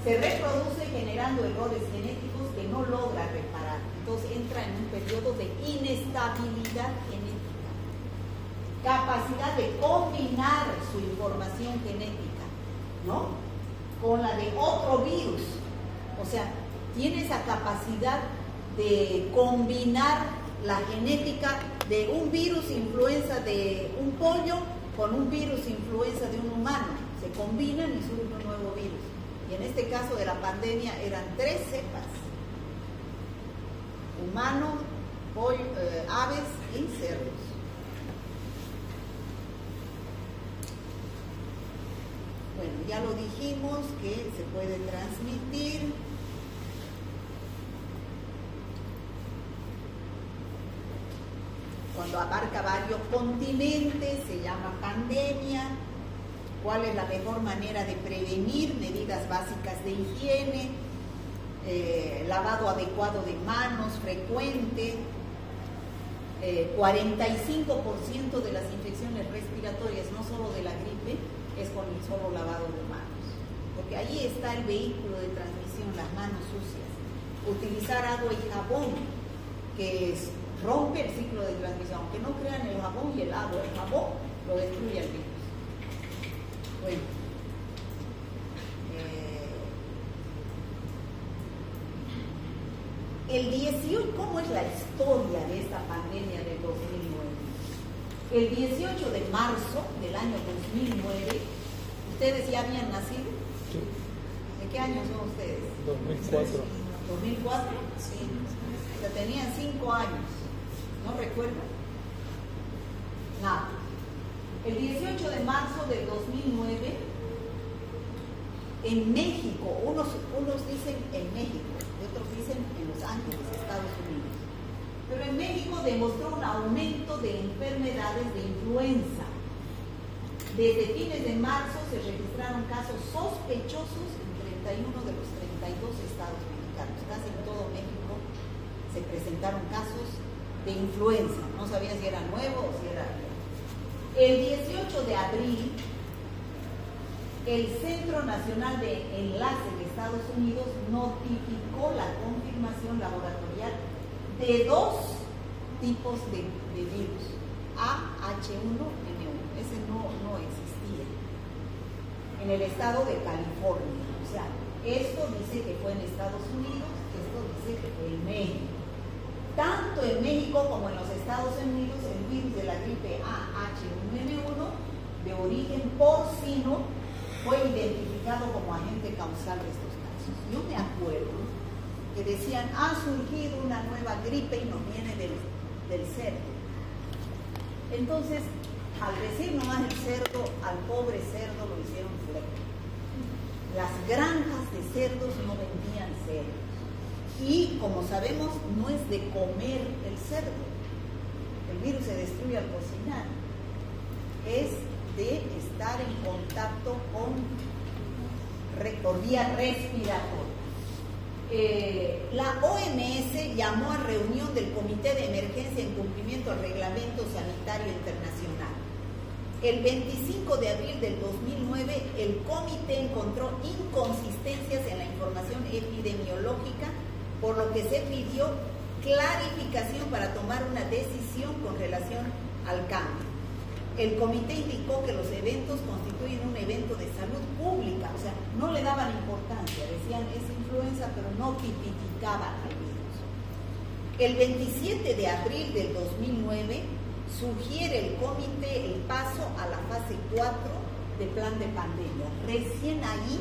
Se reproduce generando errores genéticos que no logra reparar. Entonces entra en un periodo de inestabilidad genética. Capacidad de combinar su información genética, ¿no?, con la de otro virus. O sea, tiene esa capacidad de combinar la genética de un virus influenza de un pollo con un virus influenza de un humano. Se combinan y surge un nuevo virus. Y en este caso de la pandemia eran 3 cepas: humanos, aves y cerdos. Bueno, ya lo dijimos que se puede transmitir. Cuando abarca varios continentes se llama pandemia. ¿Cuál es la mejor manera de prevenir? Medidas básicas de higiene, lavado adecuado de manos frecuente. 45% de las infecciones respiratorias, no solo de la gripe, es con el solo lavado de manos, porque ahí está el vehículo de transmisión, las manos sucias. Utilizar agua y jabón, que rompe el ciclo de transmisión, aunque no crean el jabón y el agua, el jabón lo destruye el virus. Bueno, el 18, ¿cómo es la historia de esta pandemia del 2009? El 18 de marzo del año 2009, ¿ustedes ya habían nacido? Sí. ¿De qué año son ustedes? 2004. ¿2004? Sí. O sea, tenían 5 años. ¿No recuerdan? Nada. El 18 de marzo del 2009, en México, unos dicen en México, y otros dicen en Los Ángeles, Estados Unidos, pero en México demostró un aumento de enfermedades de influenza. Desde fines de marzo se registraron casos sospechosos en 31 de los 32 estados mexicanos. Casi en todo México se presentaron casos de influenza. No sabía si era nuevo o si era... El 18 de abril, el Centro Nacional de Enlace de Estados Unidos notificó la confirmación laboratorial de 2 tipos de virus, A-H1N1. Ese no existía en el estado de California. O sea, esto dice que fue en Estados Unidos, esto dice que fue en México. Tanto en México como en los Estados Unidos, el virus de la gripe A-H1N1 de origen porcino fue identificado como agente causal de estos casos. Yo me acuerdo que decían, ha surgido una nueva gripe y nos viene del cerdo. Entonces, al decir nomás el cerdo, al pobre cerdo lo hicieron fleco. Las granjas de cerdos no vendían cerdo. Y como sabemos, no es de comer el cerdo. El virus se destruye al cocinar. Es de estar en contacto por vía respiratoria. La OMS llamó a reunión del Comité de Emergencia en cumplimiento al Reglamento Sanitario Internacional. El 25 de abril del 2009, el comité encontró inconsistencias en la información epidemiológica, por lo que se pidió clarificación para tomar una decisión con relación al cambio. El comité indicó que los eventos constituyen un evento de salud pública, o sea, no le daban importancia, decían es influenza, pero no tipificaban al virus. El 27 de abril del 2009 sugiere el comité el paso a la fase 4 de plan de pandemia. Recién ahí,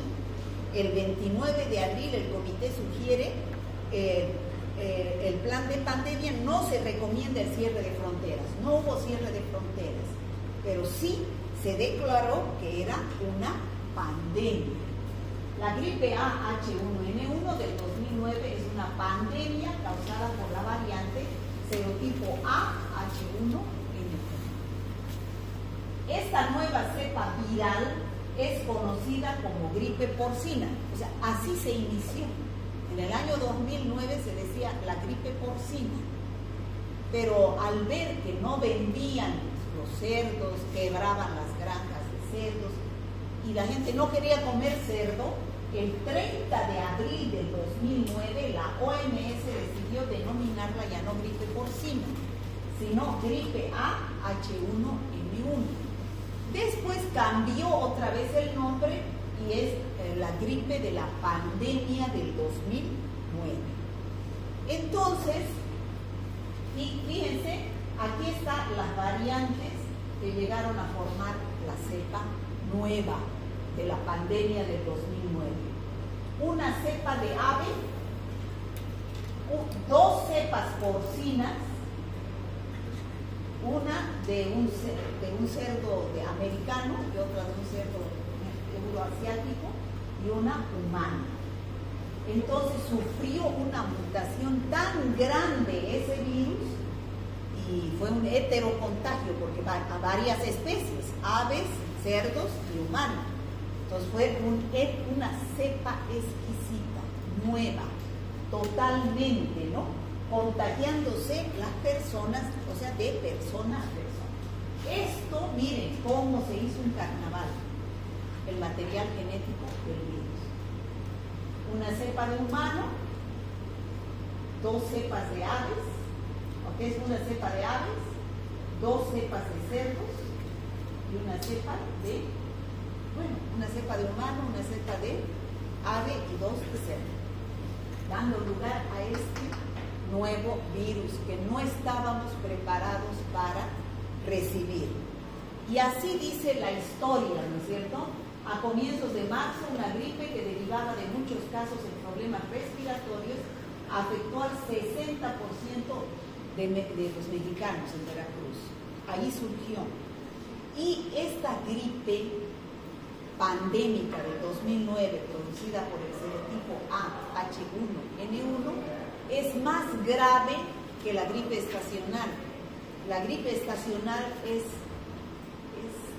el 29 de abril, el comité sugiere el plan de pandemia. No se recomienda el cierre de fronteras, no hubo cierre de fronteras, pero sí se declaró que era una pandemia. La gripe A-H1N1 del 2009 es una pandemia causada por la variante serotipo A-H1N1. Esta nueva cepa viral es conocida como gripe porcina, o sea, así se inició. En el año 2009 se decía la gripe porcina, pero al ver que no vendían los cerdos, quebraban las granjas de cerdos y la gente no quería comer cerdo, el 30 de abril del 2009 la OMS decidió denominarla ya no gripe porcina, sino gripe A-H1N1. Después cambió otra vez el nombre y es la gripe de la pandemia del 2009. Entonces, y fíjense, aquí están las variantes que llegaron a formar la cepa nueva de la pandemia del 2009. Una cepa de ave, 2 cepas porcinas, una de un cerdo de americano y otra de un cerdo euroasiático y una humana. Entonces sufrió una mutación tan grande ese virus y fue un heterocontagio porque va a varias especies, aves, cerdos y humanos. Entonces fue una cepa exquisita, nueva, totalmente, ¿no? Contagiándose las personas, o sea, de persona a persona. Esto, miren cómo se hizo un carnaval, el material genético del virus. Una cepa de humano, 2 cepas de aves, ¿ok? Es una cepa de aves, 2 cepas de cerdos y una cepa de, una cepa de humano, una cepa de ave y 2 de cerdo, dando lugar a este nuevo virus que no estábamos preparados para recibir. Y así dice la historia, ¿no es cierto? A comienzos de marzo, una gripe que derivaba de muchos casos en problemas respiratorios afectó al 60% de los mexicanos en Veracruz. Ahí surgió. Y esta gripe pandémica de 2009, producida por el serotipo A, H1N1, es más grave que la gripe estacional. La gripe estacional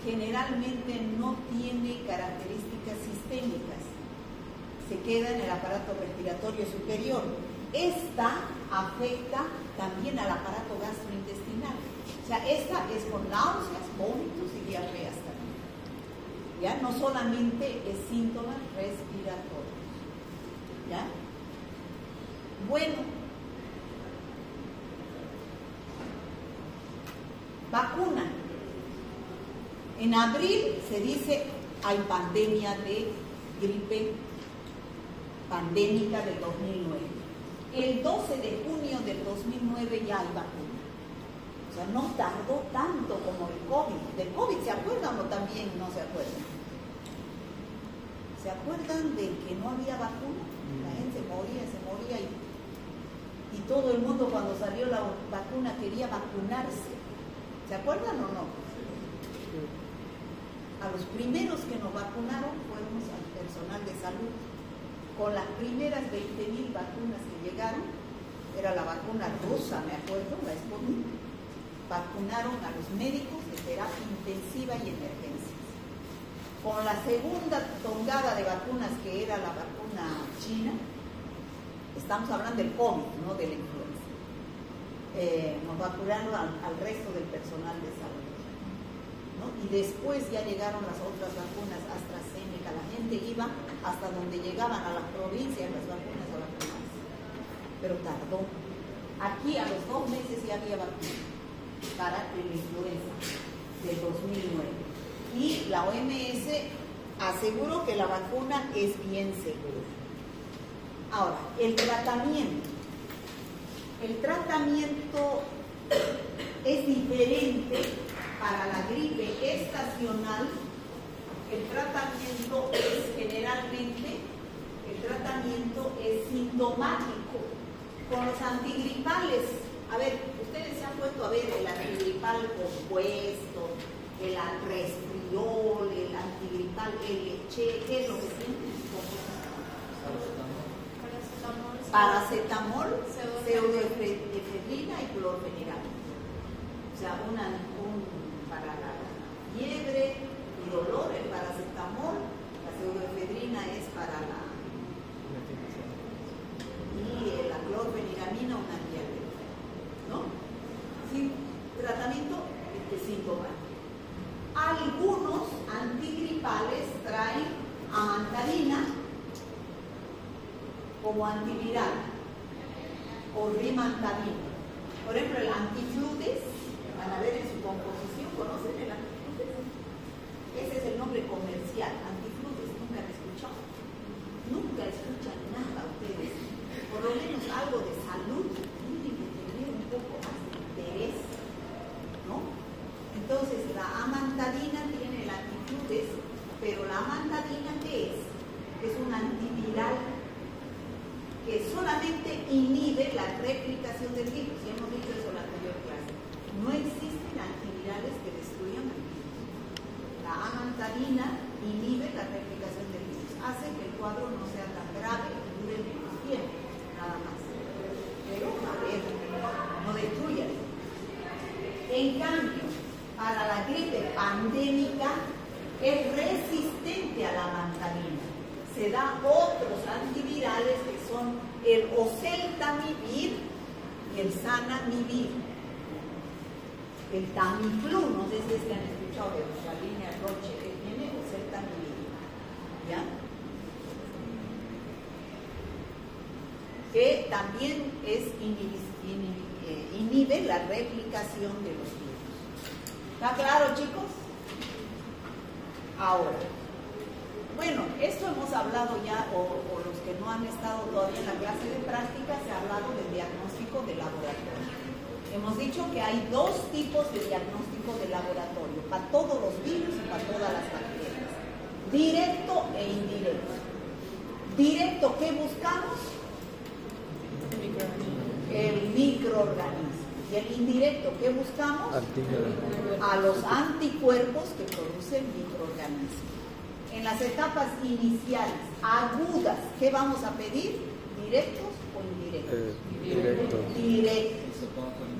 generalmente no tiene características sistémicas, se queda en el aparato respiratorio superior. Esta afecta también al aparato gastrointestinal. O sea, esta es con náuseas, vómitos y diarreas también. ¿Ya? No solamente es síntomas respiratorios. ¿Ya? Bueno, vacuna. En abril se dice hay pandemia de gripe pandémica del 2009. El 12 de junio del 2009 ya hay vacuna. O sea, no tardó tanto como el COVID. ¿Del COVID se acuerdan o también no se acuerdan? ¿Se acuerdan de que no había vacuna? La gente se moría y todo el mundo cuando salió la vacuna quería vacunarse. ¿Se acuerdan o no? A los primeros que nos vacunaron fuimos al personal de salud. Con las primeras 20.000 vacunas que llegaron, era la vacuna rusa, me acuerdo, la Sputnik, vacunaron a los médicos de terapia intensiva y emergencias. Con la segunda tongada de vacunas, que era la vacuna china, estamos hablando del COVID, no de la influenza, nos vacunaron al resto del personal de salud, ¿no? Y después ya llegaron las otras vacunas, AstraZeneca, la gente iba hasta donde llegaban a las provincias las vacunas a vacunarse, pero tardó. Aquí a los 2 meses ya había vacuna para la influenza del 2009 y la OMS aseguró que la vacuna es bien segura. Ahora, el tratamiento es diferente para la gripe estacional. El tratamiento es sintomático. Con los antigripales, a ver, ustedes se han puesto a ver el antigripal compuesto, el resfriol, el antigripal LC, ¿qué es lo que tienen? Paracetamol, pseudoefedrina y clorfeniramina. O sea, para la fiebre y dolor, el paracetamol, la pseudoefedrina es para y la clorfeniramina un antialérgico, ¿no? Sí, tratamiento sintomático. Algunos antigripales traen amantadina como antiviral o rimantadina. Por ejemplo, el antifludes, van a ver en su composición, ¿conocen el antifludes? Ese es el nombre comercial, antifludes, nunca han escuchado. Nunca escuchan nada ustedes. Por lo menos algo de salud, tienen que tener un poco más de interés, ¿no? Entonces, la amantadina tiene el antifludes, pero la amantadina, ¿qué es? Es un antiviral que solamente inhibe la replicación del virus. Ya hemos dicho eso en la anterior clase. No existen antivirales que destruyan el virus. La amantadina inhibe la replicación del virus, hace que el cuadro no sea tan grave y dure menos tiempo, nada más. Pero, a ver, no destruye. En cambio, para la gripe pandémica es resistente a la amantadina. Se da otros antivirales que son el oseltamivir y el zanamivir. El Tamiflu, no sé si es que han escuchado de nuestra línea Roche, que tiene oseltamivir, ¿ya? Que también inhibe la replicación de los virus. ¿Está claro, chicos? Ahora, bueno, esto hemos hablado ya, o los que no han estado todavía en la clase de práctica, se ha hablado del diagnóstico de laboratorio. Hemos dicho que hay 2 tipos de diagnóstico de laboratorio, para todos los virus y para todas las bacterias. Directo e indirecto. Directo, ¿qué buscamos? El microorganismo. Y el indirecto, ¿qué buscamos? Antígeno. A los anticuerpos que produce el microorganismo. En las etapas iniciales, agudas, ¿qué vamos a pedir? ¿Directos o indirectos? Directos. Directos.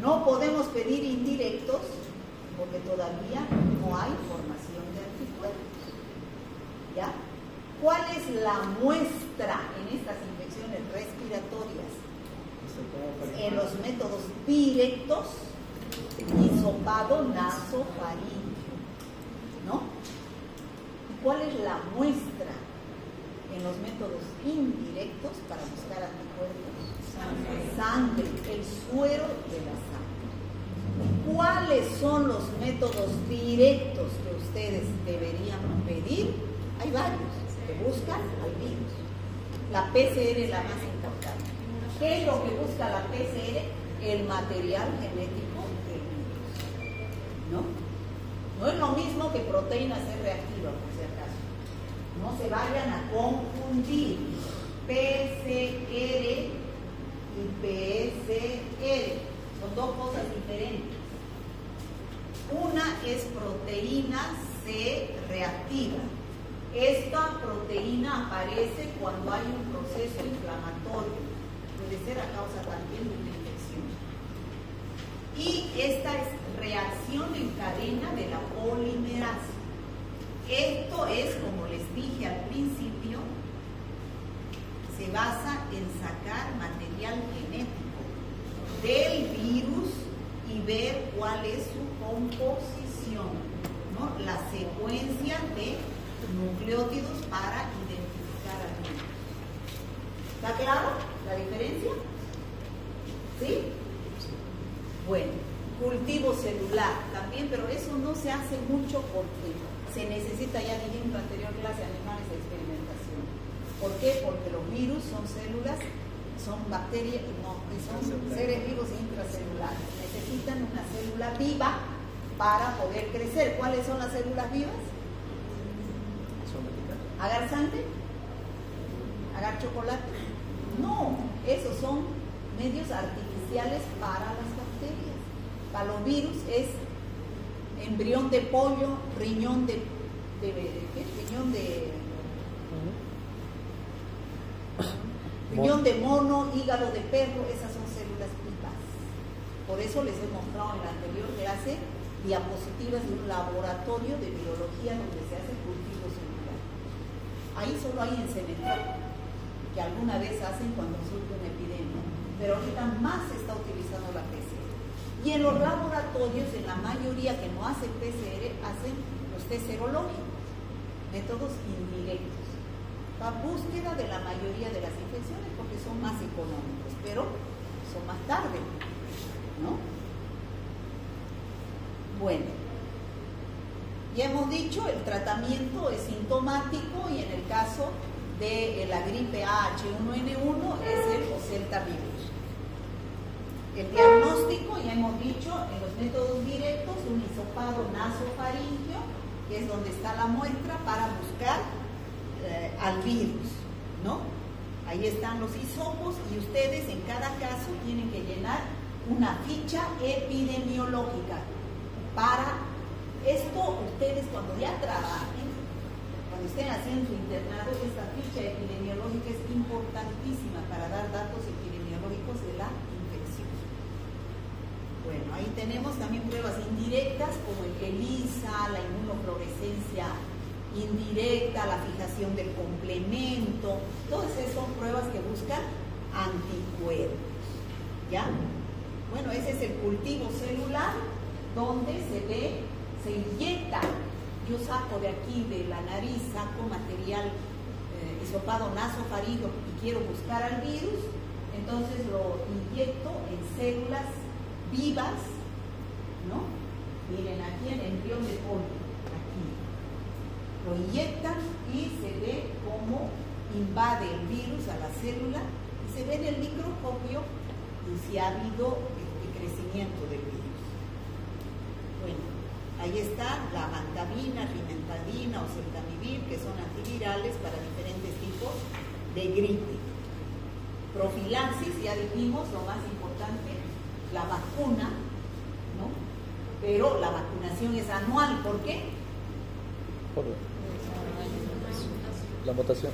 No podemos pedir indirectos porque todavía no hay formación de anticuerpos. ¿Ya? ¿Cuál es la muestra en estas infecciones respiratorias? En los métodos directos, hisopado nasofaríngeo, ¿no? ¿Y cuál es la muestra en los métodos indirectos para buscar anticuerpos? Sangre, el suero de la sangre. ¿Cuáles son los métodos directos que ustedes deberían pedir? Hay varios que buscan al virus. La PCR es la más importante. ¿Qué es lo que busca la PCR? El material genético del virus. ¿No? No es lo mismo que proteína C reactiva, por si acaso. No se vayan a confundir PCR y PCR. Son dos cosas diferentes. Una es proteína C reactiva. Esta proteína aparece cuando hay un proceso inflamatorio. Puede ser a causa también de una infección. Y esta es reacción en cadena de la polimerasa. Esto es, como les dije al principio, se basa en sacar material genético del virus y ver cuál es su composición, ¿no? La secuencia de nucleótidos para identificar al virus. ¿Está claro la diferencia? ¿Sí? Bueno, cultivo celular también, pero eso no se hace mucho porque se necesita, ya dije en la anterior clase, animales de experimentación. ¿Por qué? Porque los virus son células, son bacterias, no, son seres vivos intracelulares. Necesitan una célula viva para poder crecer. ¿Cuáles son las células vivas? ¿Agar sangre? ¿Agar chocolate? No, esos son medios artificiales para las bacterias. Para los virus es embrión de pollo, riñón de mono, hígado de perro, esas son células vivas. Por eso les he mostrado en la anterior clase diapositivas de un laboratorio de biología donde se hace cultivo celular. Ahí solo hay en Senegal, que alguna vez hacen cuando surge una epidemia, pero ahorita más se está utilizando la PCR. Y en los laboratorios, en la mayoría que no hacen PCR, hacen los test serológicos, métodos indirectos, para búsqueda de la mayoría de las infecciones, porque son más económicos, pero son más tarde, ¿no? Bueno, ya hemos dicho, el tratamiento es sintomático y en el caso de la gripe H1N1 es el oseltamivir. El diagnóstico, ya hemos dicho, en los métodos directos, un hisopado nasofaríngeo, que es donde está la muestra para buscar al virus, ¿no? Ahí están los hisopos y ustedes en cada caso tienen que llenar una ficha epidemiológica. Para esto, ustedes cuando ya trabajen, cuando estén haciendo su internado, esta ficha epidemiológica es importantísima para dar datos epidemiológicos de la infección. Bueno, ahí tenemos también pruebas indirectas como el ELISA, la inmunofluorescencia indirecta, la fijación del complemento. Todas esas son pruebas que buscan anticuerpos. ¿Ya? Bueno, ese es el cultivo celular donde se inyecta. Yo saco de aquí, de la nariz, saco material hisopado nasofaríngeo y quiero buscar al virus, entonces lo inyecto en células vivas, ¿no? Miren, aquí en el embrión de pollo, aquí. Lo inyectan y se ve cómo invade el virus a la célula y se ve en el microscopio y si ha habido crecimiento del virus. Bueno, ahí está la amantabina, rimantadina o oseltamivir, que son antivirales para diferentes tipos de gripe. Profilaxis, ya dijimos, lo más importante, la vacuna pero la vacunación es anual. ¿Por qué? Por la mutación.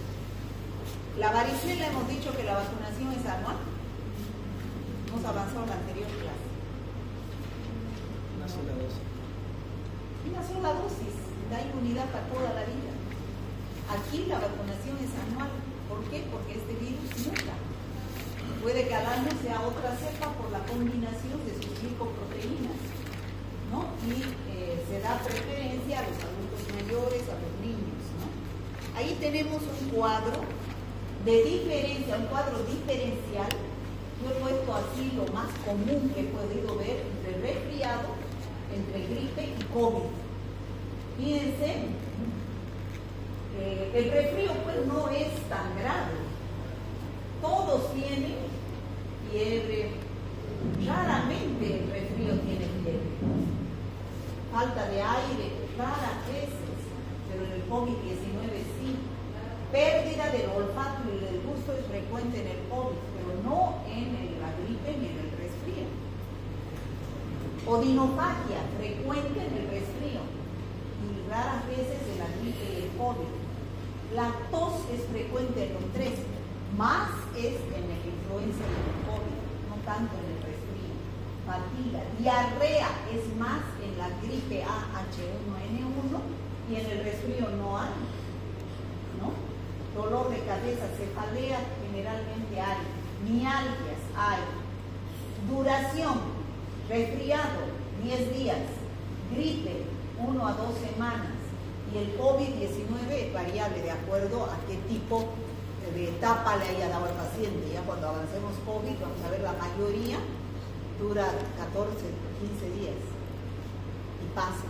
La varicela hemos dicho que la vacunación es anual. Hemos avanzado en la anterior clase. Una sola dosis. Una sola dosis da inmunidad para toda la vida. Aquí la vacunación es anual. ¿Por qué? Porque este virus muta. Puede que al año sea otra cepa por la combinación de sus glicoproteínas, ¿no? Y se da preferencia a los adultos mayores, a los niños, ¿no? Ahí tenemos un cuadro de diferencia, un cuadro diferencial. Yo he puesto así lo más común que he podido ver entre resfriado, entre gripe y COVID. Fíjense, el resfrío pues no es tan grave. Todos tienen fiebre, raramente el resfrío tiene fiebre. Falta de aire, raras veces, pero en el COVID-19 sí. Pérdida del olfato y del gusto es frecuente en el COVID, pero no en la gripe ni en el resfrío. Odinofagia, frecuente en el resfrío y raras veces en la gripe y el COVID. La tos es frecuente en los tres, más es en la influenza y el COVID, no tanto en el resfrío. Fatiga, diarrea es más en la gripe A, H1N1 y en el resfrío no hay, ¿no? Dolor de cabeza, cefalea generalmente hay, mialgias hay. Duración, resfriado, 10 días, gripe, 1 a 2 semanas. Y el COVID-19 es variable de acuerdo a qué tipo de etapa le haya dado al paciente. Ya cuando avancemos COVID, vamos a ver la mayoría dura 14, 15 días y pasa.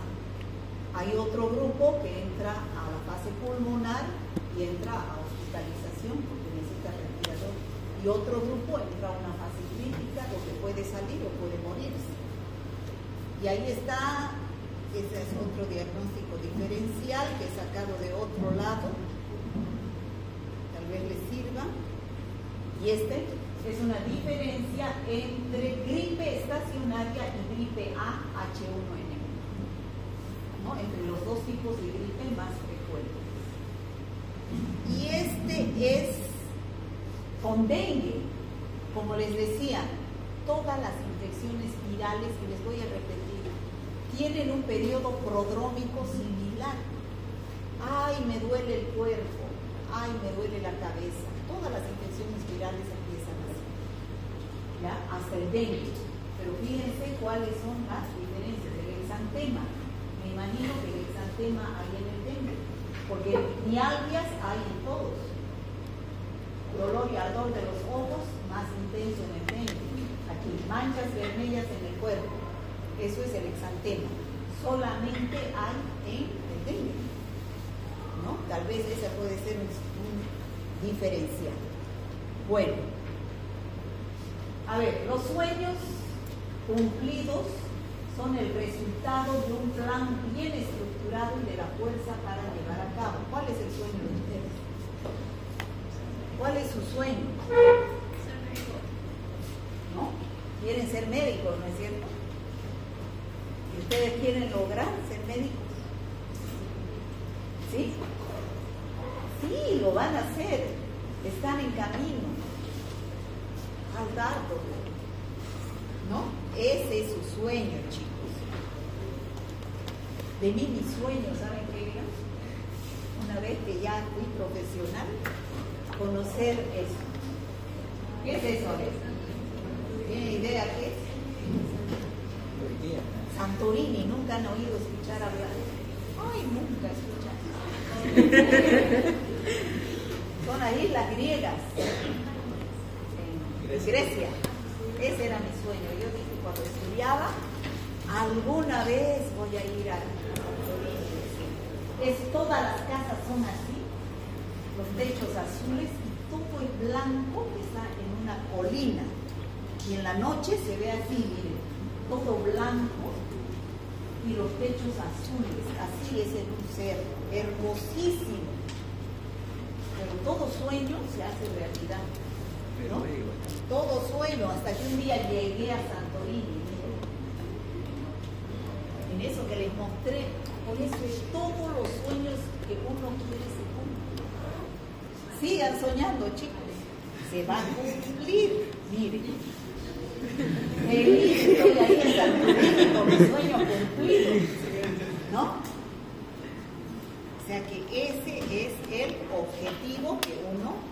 Hay otro grupo que entra a la fase pulmonar y entra a hospitalización porque necesita respirador. Y otro grupo entra a una fase crítica donde puede salir o puede morirse. Y ahí está. Ese es otro diagnóstico diferencial que he sacado de otro lado, tal vez les sirva. Y este es una diferencia entre gripe estacionaria y gripe A, H1N1, ¿no? Entre los dos tipos de gripe más frecuentes. Y este es con dengue, como les decía, todas las infecciones virales, y les voy a repetir, tienen un periodo prodrómico similar. Ay, me duele el cuerpo, ay, me duele la cabeza. Todas las infecciones virales empiezan así, ¿ya? Hasta el dengue. Pero fíjense cuáles son las diferencias del exantema. Me imagino que el exantema hay en el dengue, porque mialgias hay en todos. Dolor y ardor de los ojos, más intenso en el dengue. Aquí, manchas vermellas en el cuerpo. Eso es el exantema. Solamente hay en el dengue, ¿no? Tal vez ese puede ser un diferencial. Bueno, a ver, los sueños cumplidos son el resultado de un plan bien estructurado y de la fuerza para llevar a cabo. ¿Cuál es el sueño de ustedes? ¿Cuál es su sueño? Ser médico. ¿No? Quieren ser médicos, ¿no es cierto? ¿Y ustedes quieren lograr ser médicos? ¿Sí? Sí, lo van a hacer. Están en camino. Faltando, ¿no? Ese es su sueño, chicos. De mí mi sueño, ¿saben qué era? Una vez que ya fui profesional, conocer eso. ¿Qué es eso? ¿Tienen idea qué es? Santorini, ¿nunca han oído escuchar hablar? Ay, nunca escuchan. Son las islas griegas, en Grecia. Ese era mi sueño. Yo dije, cuando estudiaba, alguna vez voy a ir a Santorini. Todas las casas son así, los techos azules y todo es blanco, que está en una colina. Y en la noche se ve así, miren, todo blanco y los techos azules. Así es en un cerro, hermosísimo. Pero todo sueño se hace realidad, ¿no? Todo sueño, hasta que un día llegué a Santorini. en eso que les mostré. Por eso todos los sueños que uno quiere se cumplen. Sigan soñando, chicos. Se va a cumplir. Miren. Feliz estoy ahí en San Luis con mi sueño cumplido. ¿No? O sea que ese es el objetivo que uno